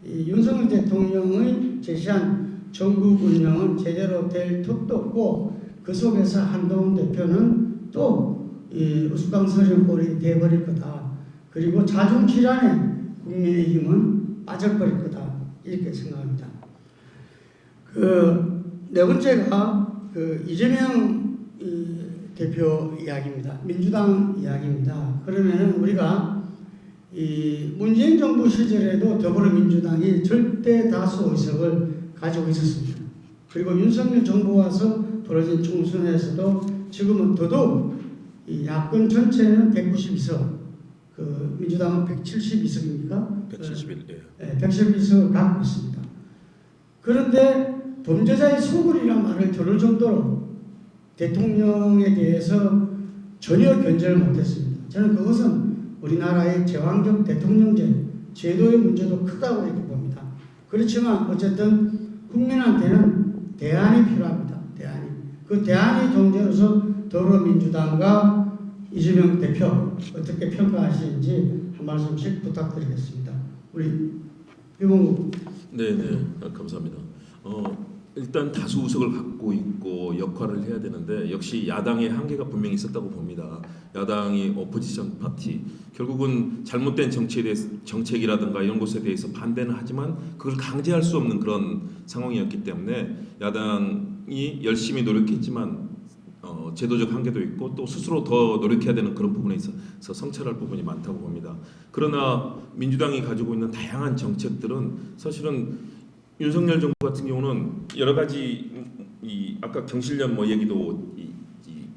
S1: 윤석열 대통령의 제시한 전국 운영은 제대로 될 턱도 없고 그 속에서 한동훈 대표는 또 우스꽝스러운 돼버릴 거다. 그리고 자중질환에 국민의힘은 빠져버릴 거다. 이렇게 생각합니다. 그 네 번째가 그 이재명 대표 이야기입니다. 민주당 이야기입니다. 그러면은 우리가 이 문재인 정부 시절에도 더불어민주당이 절대 다수 의석을 가지고 있었습니다. 그리고 윤석열 정부 와서 벌어진 총선에서도 지금은 더더욱 이 야권 전체는 192석, 그 민주당은 172석입니까?
S4: 171.
S1: 네, 172석을 갖고 있습니다. 그런데 범죄자의 소굴이라는 말을 들을 정도로 대통령에 대해서 전혀 견제를 못했습니다. 저는 그것은 우리나라의 제왕적 대통령제 제도의 문제도 크다고 이렇게 봅니다. 그렇지만 어쨌든 국민한테는 대안이 필요합니다. 대안이. 그 대안이 존재로서 더불어민주당과 이재명 대표 어떻게 평가하시는지 한 말씀씩 부탁드리겠습니다. 우리 유봉국.
S4: 네네, 감사합니다. 일단 다수 의석을 갖고 있고 역할을 해야 되는데 역시 야당의 한계가 분명히 있었다고 봅니다. 야당이 오포지션 파티 결국은 잘못된 정책이라든가 이런 것에 대해서 반대는 하지만 그걸 강제할 수 없는 그런 상황이었기 때문에 야당이 열심히 노력했지만 제도적 한계도 있고 또 스스로 더 노력해야 되는 그런 부분에 있어서 성찰할 부분이 많다고 봅니다. 그러나 민주당이 가지고 있는 다양한 정책들은 사실은 윤석열 정부 같은 경우는 여러 가지 아까 경실련 얘기도 이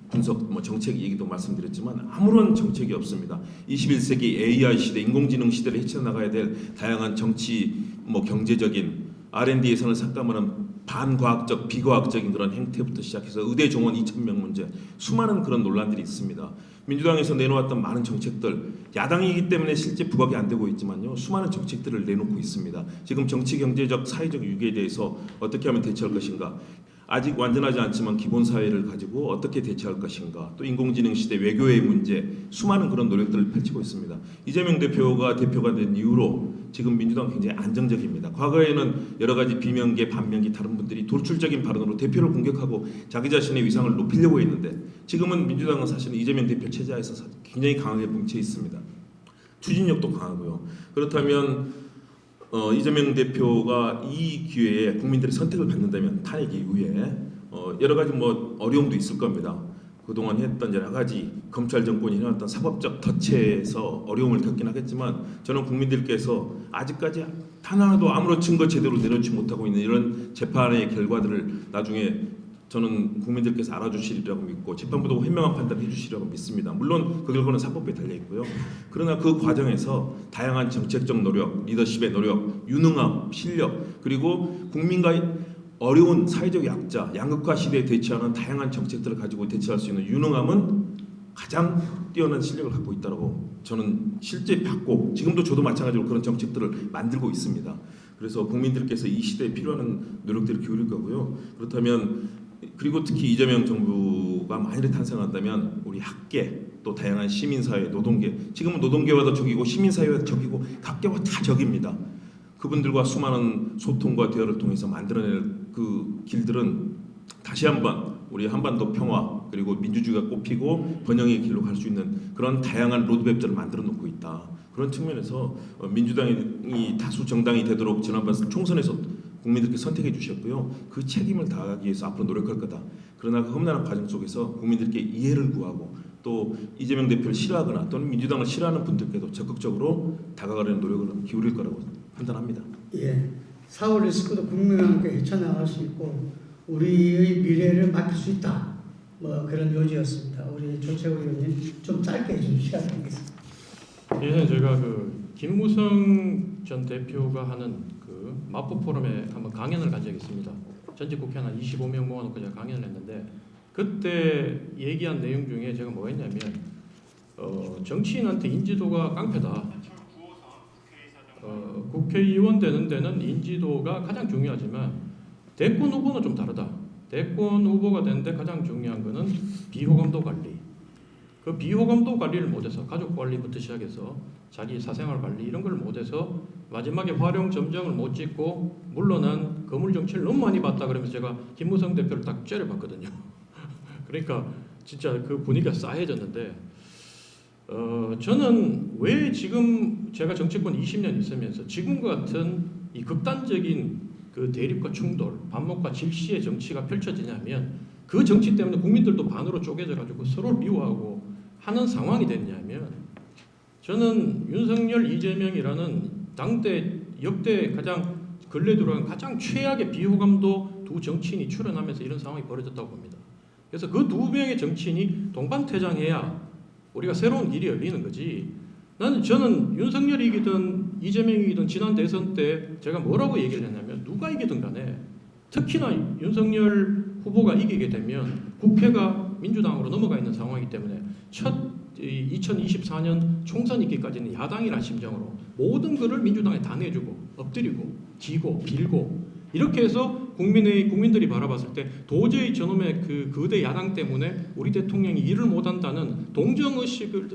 S4: 분석 정책 얘기도 말씀드렸지만 아무런 정책이 없습니다. 21세기 AI 시대 인공지능 시대를 헤쳐나가야 될 다양한 정치 경제적인 R&D 예산을 삭감하는 반과학적, 비과학적인 그런 행태부터 시작해서 의대 정원 2,000명 문제, 수많은 그런 논란들이 있습니다. 민주당에서 내놓았던 많은 정책들, 야당이기 때문에 실제 부각이 안 되고 있지만요, 수많은 정책들을 내놓고 있습니다. 지금 정치, 경제적, 사회적 위기에 대해서 어떻게 하면 대처할 것인가, 아직 완전하지 않지만 기본 사회를 가지고 어떻게 대처할 것인가, 또 인공지능 시대 외교의 문제, 수많은 그런 노력들을 펼치고 있습니다. 이재명 대표가 된 이후로 지금 민주당 굉장히 안정적입니다. 과거에는 여러 가지 비명계, 반명계 다른 분들이 돌출적인 발언으로 대표를 공격하고 자기 자신의 위상을 높이려고 했는데, 지금은 민주당은 사실은 이재명 대표 체제하에서 굉장히 강하게 뭉쳐 있습니다. 추진력도 강하고요. 그렇다면 이재명 대표가 이 기회에 국민들의 선택을 받는다면 탄핵 이후에 여러 가지 어려움도 있을 겁니다. 그동안 했던 여러 가지 검찰 정권이 해왔던 사법적 덫에서 어려움을 겪긴 하겠지만, 저는 국민들께서 아직까지 단 하나도 아무런 증거 제대로 내놓지 못하고 있는 이런 재판의 결과들을 나중에 저는 국민들께서 알아주시리라고 믿고 재판부도 현명한 판단을 해주시리라고 믿습니다. 물론 그 결과는 사법부에 달려 있고요. 그러나 그 과정에서 다양한 정책적 노력, 리더십의 노력, 유능함, 실력, 그리고 국민과의 어려운 사회적 약자, 양극화 시대에 대처하는 다양한 정책들을 가지고 대처할 수 있는 유능함은 가장 뛰어난 실력을 갖고 있다고 저는 실제 받고, 지금도 저도 마찬가지로 그런 정책들을 만들고 있습니다. 그래서 국민들께서 이 시대에 필요한 노력들을 기울일 거고요. 그렇다면, 그리고 특히 이재명 정부가 만일에 탄생한다면 우리 학계, 또 다양한 시민사회, 노동계, 지금은 노동계와도 적이고 시민사회와도 적이고 학계와 다 적입니다. 그분들과 수많은 소통과 대화를 통해서 만들어낼 그 길들은 다시 한번 우리 한반도 평화, 그리고 민주주의가 꽃피고 번영의 길로 갈 수 있는 그런 다양한 로드맵들을 만들어 놓고 있다. 그런 측면에서 민주당이 다수 정당이 되도록 지난번 총선에서 국민들께 선택해 주셨고요. 그 책임을 다하기 위해서 앞으로 노력할 거다. 그러나 그 험난한 과정 속에서 국민들께 이해를 구하고, 또 이재명 대표를 싫어하거나 또는 민주당을 싫어하는 분들께도 적극적으로 다가가려는 노력을 기울일 거라고 판단합니다.
S1: 예, 사후 리스크도 국민과 함께 헤쳐나갈 수 있고 우리의 미래를 맡길 수 있다. 그런 요지였습니다. 우리 조채호 의원님 좀 짧게 해주시면 되겠습니다.
S2: 예전에 제가 김무성 전 대표가 하는 마포 포럼에 한번 강연을 간 적이 있습니다. 전직 국회의원 한 25명 모아놓고 제가 강연을 했는데, 그때 얘기한 내용 중에 제가 뭐가 있냐면 정치인한테 인지도가 깡패다. 국회의원 되는 데는 인지도가 가장 중요하지만 대권 후보는 좀 다르다. 대권 후보가 되는데 가장 중요한 거는 비호감도 관리. 그 비호감도 관리를 못해서, 가족 관리부터 시작해서 자기 사생활 관리 이런 걸 못해서 마지막에 활용 점정을 못 짓고 물러난 거물 정치를 너무 많이 봤다. 그러면서 제가 김무성 대표를 딱 째려봤거든요. 그러니까 진짜 그 분위기가 싸해졌는데, 저는 왜 지금 제가 정치권 20년 있으면서 지금과 같은 이 극단적인 그 대립과 충돌, 반목과 질시의 정치가 펼쳐지냐면, 그 정치 때문에 국민들도 반으로 쪼개져 가지고 서로를 미워하고 하는 상황이 됐냐면, 저는 윤석열, 이재명이라는 당대 역대 가장 근래 들어간 가장 최악의 비호감도 두 정치인이 출연하면서 이런 상황이 벌어졌다고 봅니다. 그래서 그 두 명의 정치인이 동반퇴장해야 우리가 새로운 길이 열리는 거지. 저는 윤석열이기든 이재명이기든 지난 대선 때 제가 뭐라고 얘기를 했냐면, 누가 이기든 간에 특히나 윤석열 후보가 이기게 되면 국회가 민주당으로 넘어가 있는 상황이기 때문에 첫 2024년 총선 있기까지는 야당이라는 심정으로 모든 것을 민주당에 다 내주고 엎드리고 지고 빌고 이렇게 해서 국민들이 바라봤을 때 도저히 저놈의 그 거대 야당 때문에 우리 대통령이 일을 못한다는 동정의식을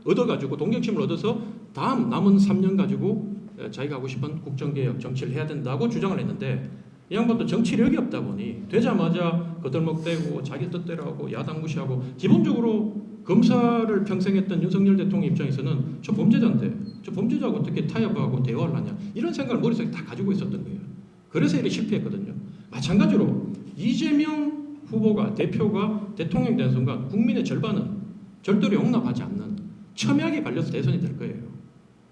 S2: 얻어가지고 동정심을 얻어서 다음 남은 3년 가지고 자기가 하고 싶은 국정개혁 정치를 해야 된다고 주장을 했는데, 이 양반도 정치력이 없다 보니 되자마자 거들먹대고 자기 뜻대로 하고 야당 무시하고, 기본적으로 검사를 평생 했던 윤석열 대통령 입장에서는 저 범죄자인데 저 범죄자하고 어떻게 타협하고 대화를 하냐, 이런 생각을 머릿속에 다 가지고 있었던 거예요. 그래서 이렇게 실패했거든요. 마찬가지로 이재명 후보가 대표가 대통령이 된 순간 국민의 절반은 절대로 용납하지 않는 첨예하게 갈려서 대선이 될 거예요.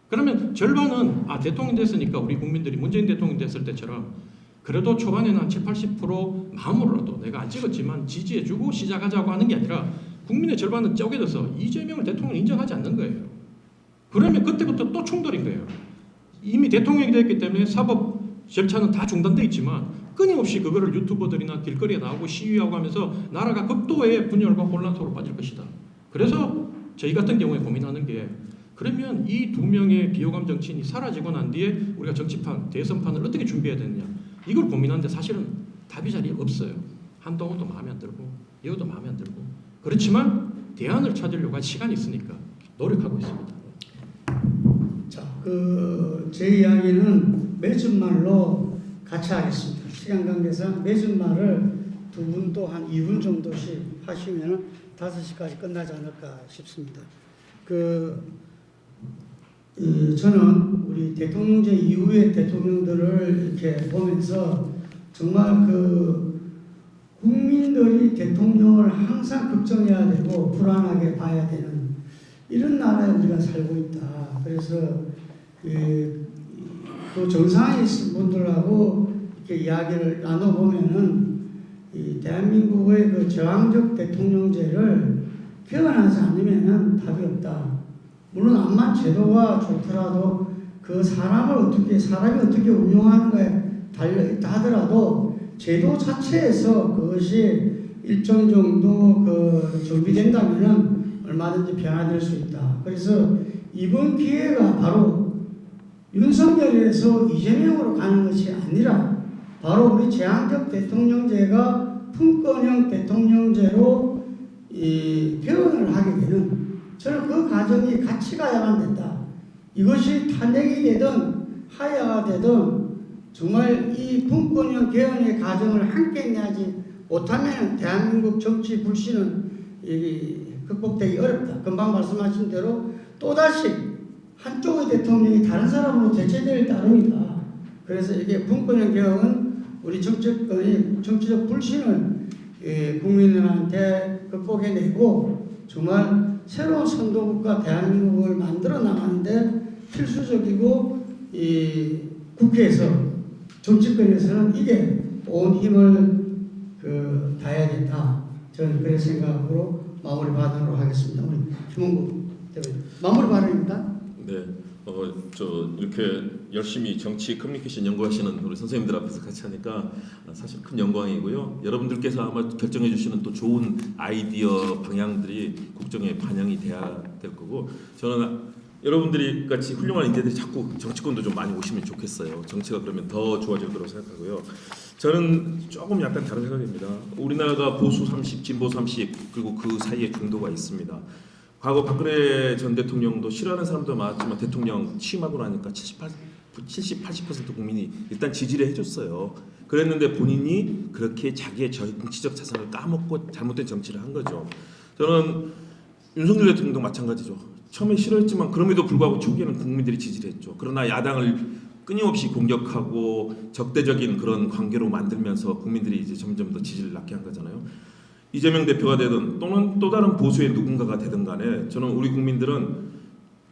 S2: 그러면 절반은 대통령 됐으니까 우리 국민들이 문재인 대통령 됐을 때처럼 그래도 초반에는 한 70-80% 마음으로라도 내가 안 찍었지만 지지해주고 시작하자고 하는 게 아니라 국민의 절반은 쪼개져서 이재명을 대통령 인정하지 않는 거예요. 그러면 그때부터 또 충돌인 거예요. 이미 대통령이 됐기 때문에 사법 절차는 다 중단돼 있지만 끊임없이 그거를 유튜버들이나 길거리에 나오고 시위하고 하면서 나라가 극도의 분열과 혼란 속으로 빠질 것이다. 그래서 저희 같은 경우에 고민하는 게 그러면 이 두 명의 비호감 정치인이 사라지고 난 뒤에 우리가 정치판, 대선판을 어떻게 준비해야 되느냐 이걸 고민하는데 사실은 답이 자리에 없어요. 한동훈도 마음에 안 들고 여우도 마음에 안 들고 그렇지만 대안을 찾으려고 한 시간이 있으니까 노력하고 있습니다.
S1: 자, 제 이야기는 맺은 말로 같이 하겠습니다. 시간 관계상 맺은 말을 두 분도 한 2분 정도씩 하시면 5시까지 끝나지 않을까 싶습니다. 저는 우리 대통령제 이후의 대통령들을 이렇게 보면서 정말 국민들이 대통령을 항상 걱정해야 되고 불안하게 봐야 되는 이런 나라에 우리가 살고 있다. 그래서 그 정상에 있는 분들하고 이렇게 이야기를 나눠보면은 이 대한민국의 그 제왕적 대통령제를 개헌하지 않으면은 답이 없다. 물론 암만 제도가 좋더라도 사람이 어떻게 운영하는가에 달려있다 하더라도 제도 자체에서 그것이 일정 정도 정비된다면은 얼마든지 변화될 수 있다. 그래서 이번 기회가 바로 윤석열에서 이재명으로 가는 것이 아니라 바로 우리 제왕적 대통령제가 분권형 대통령제로 개헌을 하게 되는 저는 그 과정이 같이 가야만 된다. 이것이 탄핵이 되든 하야가 되든 정말 이 분권형 개헌의 과정을 함께 내지 못하면 대한민국 정치 불신은 극복되기 어렵다. 금방 말씀하신 대로 또다시 한쪽의 대통령이 다른 사람으로 대체될 따름이다. 그래서 이게 분권형 개헌은 우리 정치적 불신을 국민들한테 극복해내고 정말 새로운 선도국가 대한민국을 만들어 나가는데 필수적이고 국회에서 정치권에서는 이게 온 힘을 다해야 된다. 저는 그런 생각으로 마무리 발언으로 하겠습니다. 우리 김홍국 대표님 마무리 발언입니다.
S4: 네, 이렇게 열심히 정치 커뮤니케이션 연구하시는 우리 선생님들 앞에서 같이 하니까 사실 큰 영광이고요. 여러분들께서 아마 결정해 주시는 또 좋은 아이디어 방향들이 국정에 반영이 돼야 될 거고 저는 여러분들이 같이 훌륭한 인재들이 자꾸 정치권도 좀 많이 오시면 좋겠어요. 정치가 그러면 더 좋아질 거라고 생각하고요. 저는 조금 약간 다른 생각입니다. 우리나라가 보수 30, 진보 30 그리고 그 사이에 중도가 있습니다. 과거 박근혜 전 대통령도 싫어하는 사람도 많았지만 대통령 취임하고 나니까 70-80% 국민이 일단 지지를 해줬어요. 그랬는데 본인이 그렇게 자기의 정치적 자산을 까먹고 잘못된 정치를 한 거죠. 저는 윤석열 대통령도 마찬가지죠. 처음에 싫어했지만 그럼에도 불구하고 초기에는 국민들이 지지를 했죠. 그러나 야당을 끊임없이 공격하고 적대적인 그런 관계로 만들면서 국민들이 이제 점점 더 지지를 낳게 한 거잖아요. 이재명 대표가 되든 또는 또 다른 보수의 누군가가 되든 간에 저는 우리 국민들은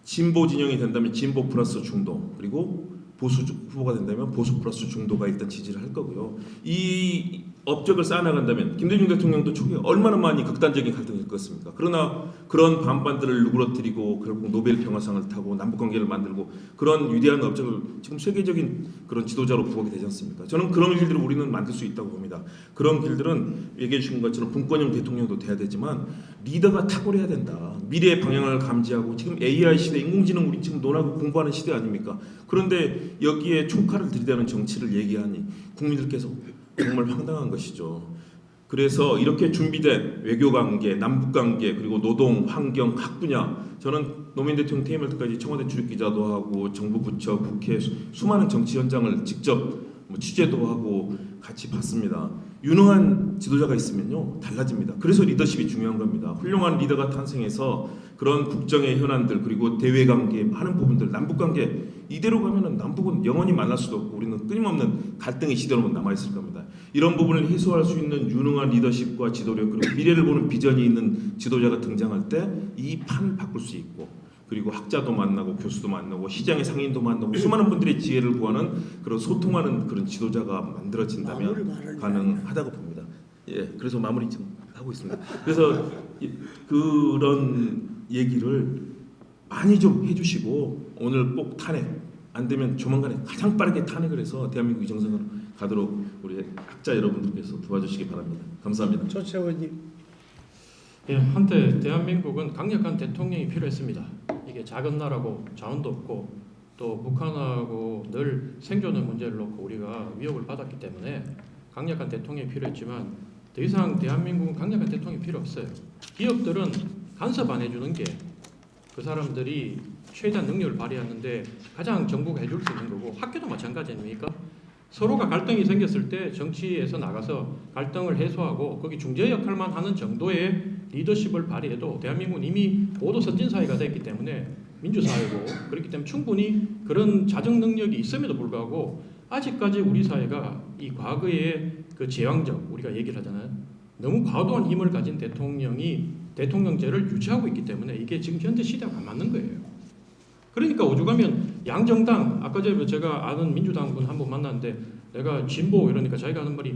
S4: 진보 진영이 된다면 진보 플러스 중도 그리고 보수 후보가 된다면 보수 플러스 중도가 일단 지지를 할 거고요. 이 업적을 쌓아나간다면 김대중 대통령도 초기에 얼마나 많이 극단적인 갈등을 겪었습니까? 그러나 그런 반반들을 누그러뜨리고 결국 노벨 평화상을 타고 남북관계를 만들고 그런 위대한 업적을 지금 세계적인 그런 지도자로 부각이 되지 않습니까? 저는 그런 길들을 우리는 만들 수 있다고 봅니다. 그런 길들은 얘기해 주신 것처럼 분권형 대통령도 돼야 되지만 리더가 탁월해야 된다. 미래의 방향을 감지하고 지금 AI 시대, 인공지능 우리 지금 논하고 공부하는 시대 아닙니까? 그런데 여기에 총칼을 들이대는 정치를 얘기하니 국민들께서 정말 황당한 것이죠. 그래서 이렇게 준비된 외교관계, 남북관계 그리고 노동, 환경, 각 분야 저는 노무현 대통령 퇴임할 때까지 청와대 출입기자도 하고 정부 부처, 국회 수많은 정치 현장을 직접 취재도 하고 같이 봤습니다. 유능한 지도자가 있으면요 달라집니다. 그래서 리더십이 중요한 겁니다. 훌륭한 리더가 탄생해서 그런 국정의 현안들 그리고 대외관계 많은 부분들 남북관계 이대로 가면은 남북은 영원히 만날 수도 없고 우리는 끊임없는 갈등의 시대로만 남아 있을 겁니다. 이런 부분을 해소할 수 있는 유능한 리더십과 지도력 그리고 미래를 보는 비전이 있는 지도자가 등장할 때 이 판을 바꿀 수 있고 그리고 학자도 만나고 교수도 만나고 시장의 상인도 만나고 수많은 분들의 지혜를 구하는 그런 소통하는 그런 지도자가 만들어진다면 가능하다고 봅니다. 예, 그래서 마무리 좀 하고 있습니다. 그래서 그런 얘기를 많이 좀 해주시고 오늘 꼭 탄핵 안 되면 조만간에 가장 빠르게 탄핵을 해서 대한민국이 정상으로 가도록 우리 학자 여러분들께서 도와주시기 바랍니다. 감사합니다.
S1: 조채원님.
S2: 예, 한때 대한민국은 강력한 대통령이 필요했습니다. 이게 작은 나라고 자원도 없고 또 북한하고 늘 생존의 문제를 놓고 우리가 위협을 받았기 때문에 강력한 대통령이 필요했지만 더 이상 대한민국은 강력한 대통령이 필요 없어요. 기업들은 간섭 안 해주는 게 그 사람들이 최대한 능력을 발휘하는데 가장 정부가 해줄 수 있는 거고 학교도 마찬가지 아닙니까? 서로가 갈등이 생겼을 때 정치에서 나가서 갈등을 해소하고 거기 중재 역할만 하는 정도의 리더십을 발휘해도 대한민국은 이미 고도 선진사회가 됐기 때문에 민주사회고 그렇기 때문에 충분히 그런 자정 능력이 있음에도 불구하고 아직까지 우리 사회가 이 과거의 그 제왕적 우리가 얘기를 하잖아요. 너무 과도한 힘을 가진 대통령이 대통령제를 유지하고 있기 때문에 이게 지금 현재 시대가 안 맞는 거예요. 그러니까 오죽하면 양정당 아까 전에 제가 아는 민주당 분 한 분 만났는데 내가 진보 이러니까 자기가 하는 말이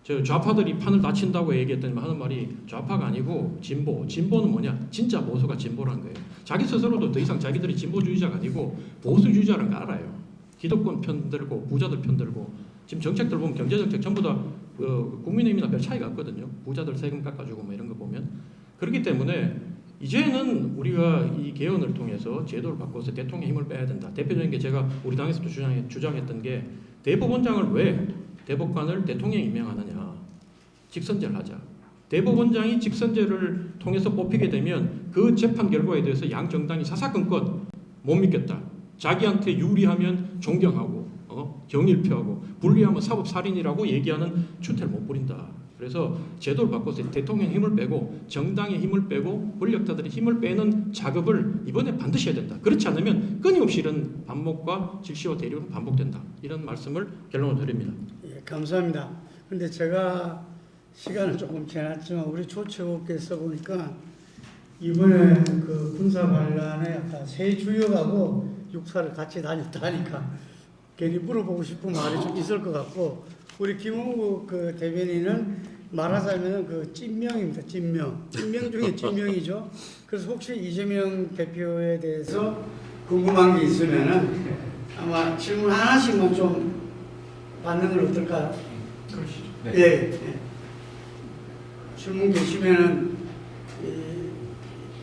S2: 저 좌파들이 판을 다 친다고 얘기했더니 하는 말이 좌파가 아니고 진보는 뭐냐 진짜 보수가 진보라는 거예요. 자기 스스로도 더 이상 자기들이 진보주의자가 아니고 보수주의자라는 거 알아요. 기득권 편들고 부자들 편들고 지금 정책들 보면 경제정책 전부 다 국민의힘이나 별 차이가 없거든요. 부자들 세금 깎아주고 뭐 이런 거 보면 그렇기 때문에 이제는 우리가 이 개헌을 통해서 제도를 바꿔서 대통령 힘을 빼야 된다. 대표적인 게 제가 우리 당에서도 주장했던 게 대법원장을 왜 대법관을 대통령이 임명하느냐. 직선제를 하자. 대법원장이 직선제를 통해서 뽑히게 되면 그 재판 결과에 대해서 양 정당이 사사건건 못 믿겠다. 자기한테 유리하면 존경하고 경일표하고 불리하면 사법살인이라고 얘기하는 추태를 못 부린다. 그래서 제도를 바꿔서 대통령 힘을 빼고 정당의 힘을 빼고 권력자들의 힘을 빼는 작업을 이번에 반드시 해야 된다. 그렇지 않으면 끊임없이 이런 반목과 질시와 대립은 반복된다. 이런 말씀을 결론을 드립니다.
S1: 예, 감사합니다. 근데 제가 시간은 조금 지났지만 우리 조채호께서 보니까 이번에 그 군사 반란에 아까 세 주역하고 육사를 같이 다녔다 하니까 괜히 물어보고 싶은 말이 좀 있을 것 같고 우리 김웅국 그 대변인은 말하자면 그 찐명입니다. 찐명 중에 찐명이죠. 그래서 혹시 이재명 대표에 대해서 궁금한 게 있으면은 아마 질문 하나씩만 좀 받는 건 어떨까요?
S2: 그러시죠.
S1: 네. 예. 질문 계시면은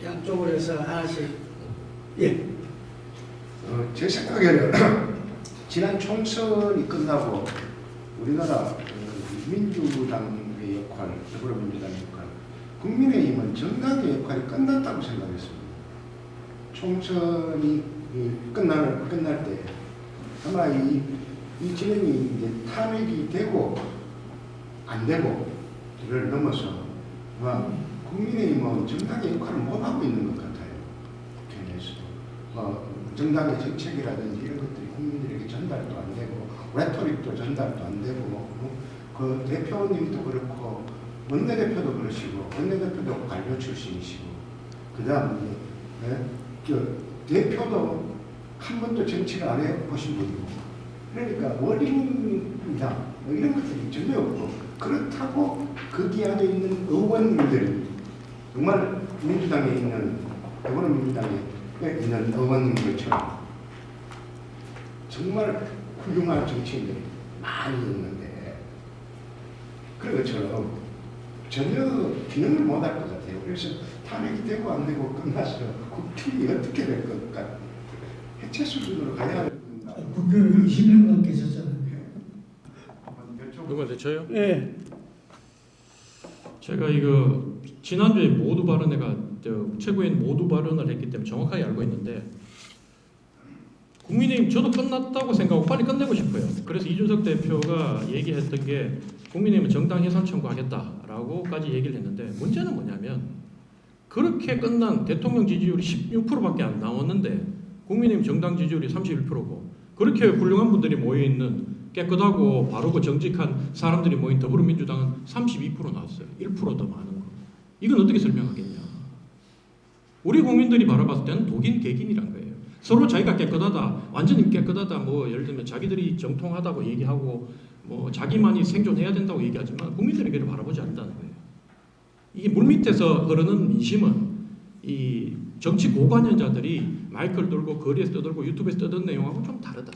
S1: 양쪽으로 해서 하나씩. 예.
S5: 제 생각에는 지난 총선이 끝나고 우리나라 민주당의 역할, 더불어민주당의 역할, 국민의힘은 정당의 역할이 끝났다고 생각했습니다. 총선이 끝날 때 아마 이 진행이 이제 탄핵이 되고 안 되고를 넘어서 아마 국민의힘은 정당의 역할을 못 하고 있는 것 같아요. 국회에서 정당의 정책이라든지 이런 것들이 국민들에게 전달도 안 되고 레토릭도 전달도 안 되고 그 대표님도 그렇고 원내대표도 그러시고 원내대표도 관료 출신이시고 그다음에 대표도 한 번도 정치를 안 해보신 분이고 그러니까 원인이다 이런 것들이 전혀 없고 그렇다고 거기 안에 있는 의원님들이 정말 민주당에 있는 더불어민주당에 있는 의원님들처럼 정말 훌륭한 정치인들이 많이 있는데 그런 것처럼 전혀 기능을 못할 것 같아요. 그래서 탄핵이 되고 안 되고 끝나서 국회이 어떻게 될 것까 해체 수준으로 가야 할 건가.
S1: 국회의원 20년간 계셨잖아요.
S2: 누가 대처요?
S1: 예.
S2: 제가 이거 지난주에 모두 발언회가 최고위원 모두 발언을 했기 때문에 정확하게 알고 있는데 국민의힘 저도 끝났다고 생각하고 빨리 끝내고 싶어요. 그래서 이준석 대표가 얘기했던 게 국민의힘은 정당 해산 청구하겠다라고까지 얘기를 했는데 문제는 뭐냐면 그렇게 끝난 대통령 지지율이 16%밖에 안 나왔는데 국민의힘 정당 지지율이 31%고 그렇게 훌륭한 분들이 모여있는 깨끗하고 바르고 정직한 사람들이 모인 더불어민주당은 32% 나왔어요. 1% 더 많은 거. 이건 어떻게 설명하겠냐. 우리 국민들이 바라봤을 때는 독인 개긴이란 거예요. 서로 자기가 깨끗하다, 완전히 깨끗하다, 뭐 예를 들면 자기들이 정통하다고 얘기하고 뭐 자기만이 생존해야 된다고 얘기하지만 국민들이 그를 바라보지 않는다는 거예요. 이게 물밑에서 흐르는 민심은 이 정치 고관여자들이 마이크를 들고 거리에서 떠들고 유튜브에서 떠든 내용하고 좀 다르다.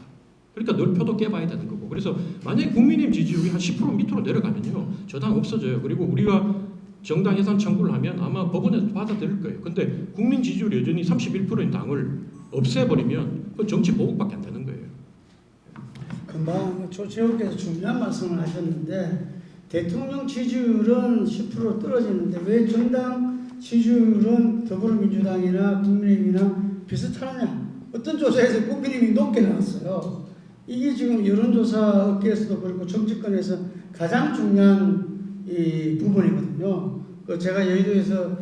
S2: 그래서 그러니까 늘 표도 깨봐야 되는 거고. 그래서 만약에 국민의힘 지지율이 한 10% 밑으로 내려가면요, 저 당 없어져요. 그리고 우리가 정당 해산 청구를 하면 아마 법원에서 받아들일 거예요. 근데 국민 지지율 여전히 31%인 당을 없애버리면 그건 정치 보복밖에 안 되는 거예요.
S1: 금방 조채호께서 중요한 말씀을 하셨는데 대통령 지지율은 10% 떨어지는데 왜 정당 지지율은 더불어민주당이나 국민의힘이나 비슷하느냐? 어떤 조사에서 국민의힘이 높게 나왔어요. 이게 지금 여론조사 업계에서도 그렇고 정치권에서 가장 중요한 이 부분이거든요. 제가 여의도에서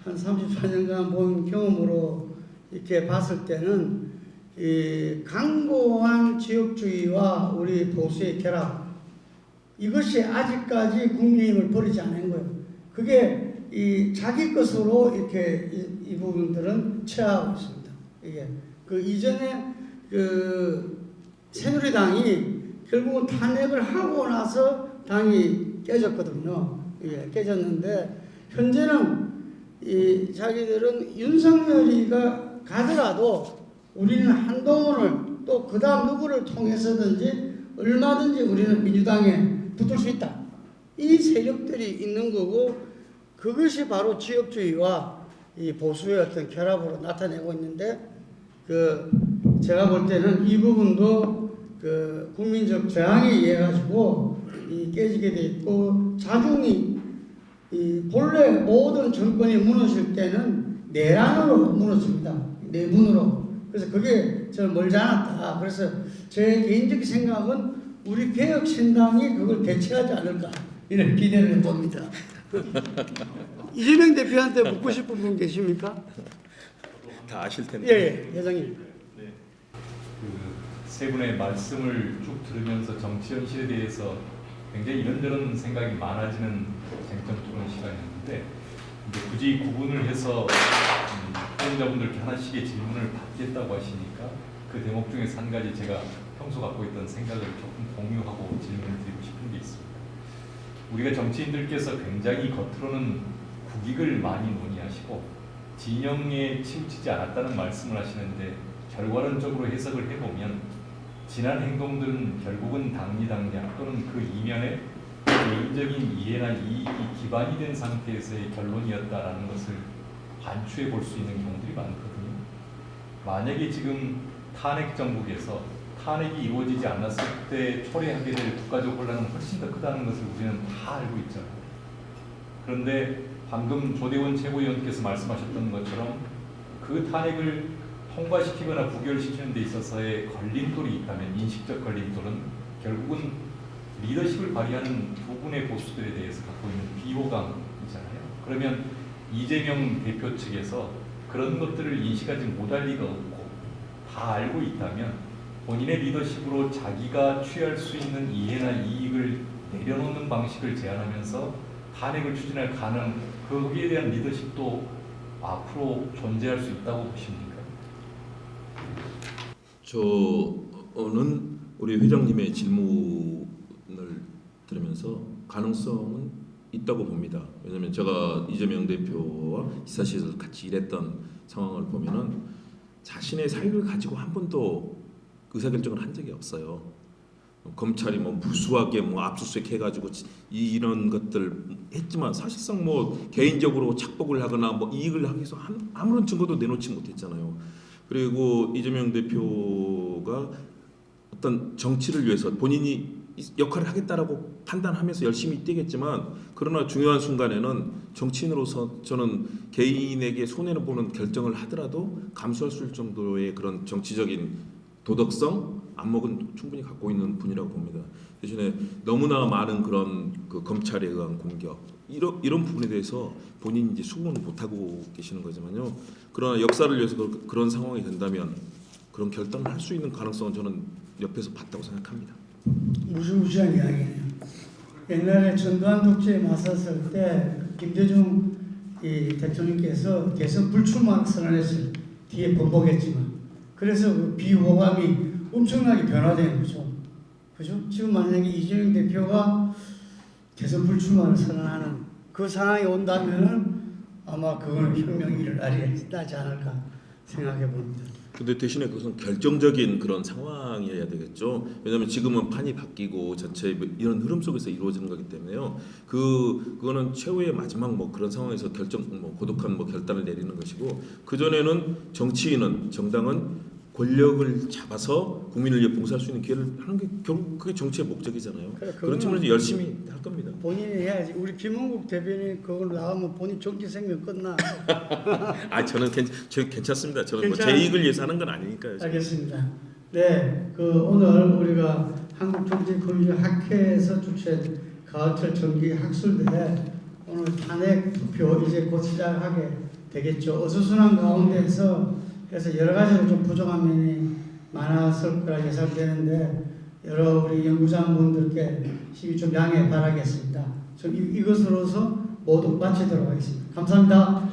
S1: 한 34년간 본 경험으로 이렇게 봤을 때는 이 강고한 지역주의와 우리 보수의 결합, 이것이 아직까지 국민의힘을 버리지 않은 거예요. 그게 이 자기 것으로 이렇게 이 부분들은 취하고 있습니다. 이게 그 이전에 그 새누리당이 결국은 탄핵을 하고 나서 당이 깨졌거든요. 이게 깨졌는데 현재는 이 자기들은 윤석열이가 가더라도 우리는 한동훈을 또 그 다음 누구를 통해서든지 얼마든지 우리는 민주당에 붙을 수 있다. 이 세력들이 있는 거고 그것이 바로 지역주의와 이 보수의 어떤 결합으로 나타내고 있는데 그 제가 볼 때는 이 부분도 그 국민적 저항에 의해 가지고 이 깨지게 돼 있고 자중이 이 본래 모든 정권이 무너질 때는 내란으로 무너집니다. 내분으로. 그래서 그게 저는 멀지 않았다. 그래서 제 개인적 생각은 우리 개혁신당이 그걸 대체하지 않을까 이런 기대를 해봅니다. 이재명 대표한테 묻고 싶은 분 계십니까?
S4: 다 아실 텐데.
S1: 예, 회장님.
S6: 그 세 분의 말씀을 쭉 들으면서 정치 현실에 대해서 굉장히 이런저런 생각이 많아지는 쟁점 토론 시간이었는데 이제 굳이 구분을 해서 후원자분들께 하나씩의 질문을 받겠다고 하시니까 그 대목 중에서 한 가지 제가 평소 갖고 있던 생각을 조금 공유하고 질문을 드리고 싶은 게 있습니다. 우리가 정치인들께서 굉장히 겉으로는 국익을 많이 논의하시고 진영에 치우치지 않았다는 말씀을 하시는데 결과론적으로 해석을 해보면 지난 행동들은 결국은 당리당략 또는 그 이면에 개인적인 이해나 이익이 기반이 된 상태에서의 결론이었다라는 것을 반추해 볼 수 있는 경우들이 많거든요. 만약에 지금 탄핵 정국에서 탄핵이 이루어지지 않았을 때 초래하게 될 국가적 혼란은 훨씬 더 크다는 것을 우리는 다 알고 있잖아요. 그런데 방금 조대원 최고위원께서 말씀하셨던 것처럼 그 탄핵을 통과시키거나 부결시키는 데 있어서의 걸림돌이 있다면 인식적 걸림돌은 결국은 리더십을 발휘하는 두 분의 보수들에 대해서 갖고 있는 비호감이잖아요. 그러면 이재명 대표 측에서 그런 것들을 인식하지 못할 리가 없고 다 알고 있다면 본인의 리더십으로 자기가 취할 수 있는 이해나 이익을 내려놓는 방식을 제안하면서 탄핵을 추진할 거기에 대한 리더십도 앞으로 존재할 수 있다고 보십니까?
S4: 저는 우리 회장님의 질문을 들으면서 가능성은 있다고 봅니다. 왜냐하면 제가 이재명 대표와 기사실에서 같이 일했던 상황을 보면은 자신의 사익을 가지고 한 번도 의사결정을 한 적이 없어요. 검찰이 뭐 무수하게 뭐 압수수색 해가지고 이런 것들 했지만 사실상 뭐 개인적으로 착복을 하거나 뭐 이익을 하기 위해서 아무런 증거도 내놓지 못했잖아요. 그리고 이재명 대표가 어떤 정치를 위해서 본인이 역할을 하겠다라고 판단하면서 열심히 뛰겠지만 그러나 중요한 순간에는 정치인으로서 저는 개인에게 손해를 보는 결정을 하더라도 감수할 수 있을 정도의 그런 정치적인 도덕성 안목은 충분히 갖고 있는 분이라고 봅니다. 대신에 너무나 많은 그런 그 검찰에 의한 공격 이런 부분에 대해서 본인이 이제 수긍을 못 하고 계시는 거지만요. 그러나 역사를 위해서 그런 상황이 된다면 그런 결단을 할 수 있는 가능성은 저는 옆에서 봤다고 생각합니다.
S1: 무시무시한 이야기네요. 옛날에 전두환 독재에 맞섰을 때 김대중 대통령께서 대선 불출마 선언했어요. 뒤에 번복했지만 그래서 그 비호감이 엄청나게 변화된 거죠. 그죠? 지금 만약에 이재명 대표가 대선 불출마를 선언하는 그 상황이 온다면은 아마 그거는 혁명이 일어나지 않을까 생각해 봅니다.
S4: 근데 대신에 그것은 결정적인 그런 상황이어야 되겠죠. 왜냐하면 지금은 판이 바뀌고 전체 이런 흐름 속에서 이루어지는 거기 때문에요. 그거는 최후의 마지막 뭐 그런 상황에서 고독한 결단을 내리는 것이고, 그 전에는 정치인은 정당은 권력을 잡아서 국민을 위해 봉사할 수 있는 기회를 하는 게 결국 그게 정치의 목적이잖아요.
S1: 그래,
S4: 그런 측면에서 열심히 할 겁니다.
S1: 본인이 해야지. 우리 김홍국 대변인 그걸 나가면 본인 정치 생명 끝나.
S4: 저는 괜찮습니다. 저는 제
S1: 괜찮아요.
S4: 이익을 위해서 하는 건 아니니까요.
S1: 알겠습니다. 네, 오늘 우리가 한국정치커뮤니학회에서 주최한 가을철 정기 학술대회 오늘 탄핵 투표 이제 곧 시작하게 되겠죠. 어수선한 가운데서 그래서 여러 가지로 좀 부족한 면이 많았을 거라 예상되는데 여러 우리 연구자분들께 심히 좀 양해 바라겠습니다. 이것으로서 모두 마치도록 하겠습니다. 감사합니다.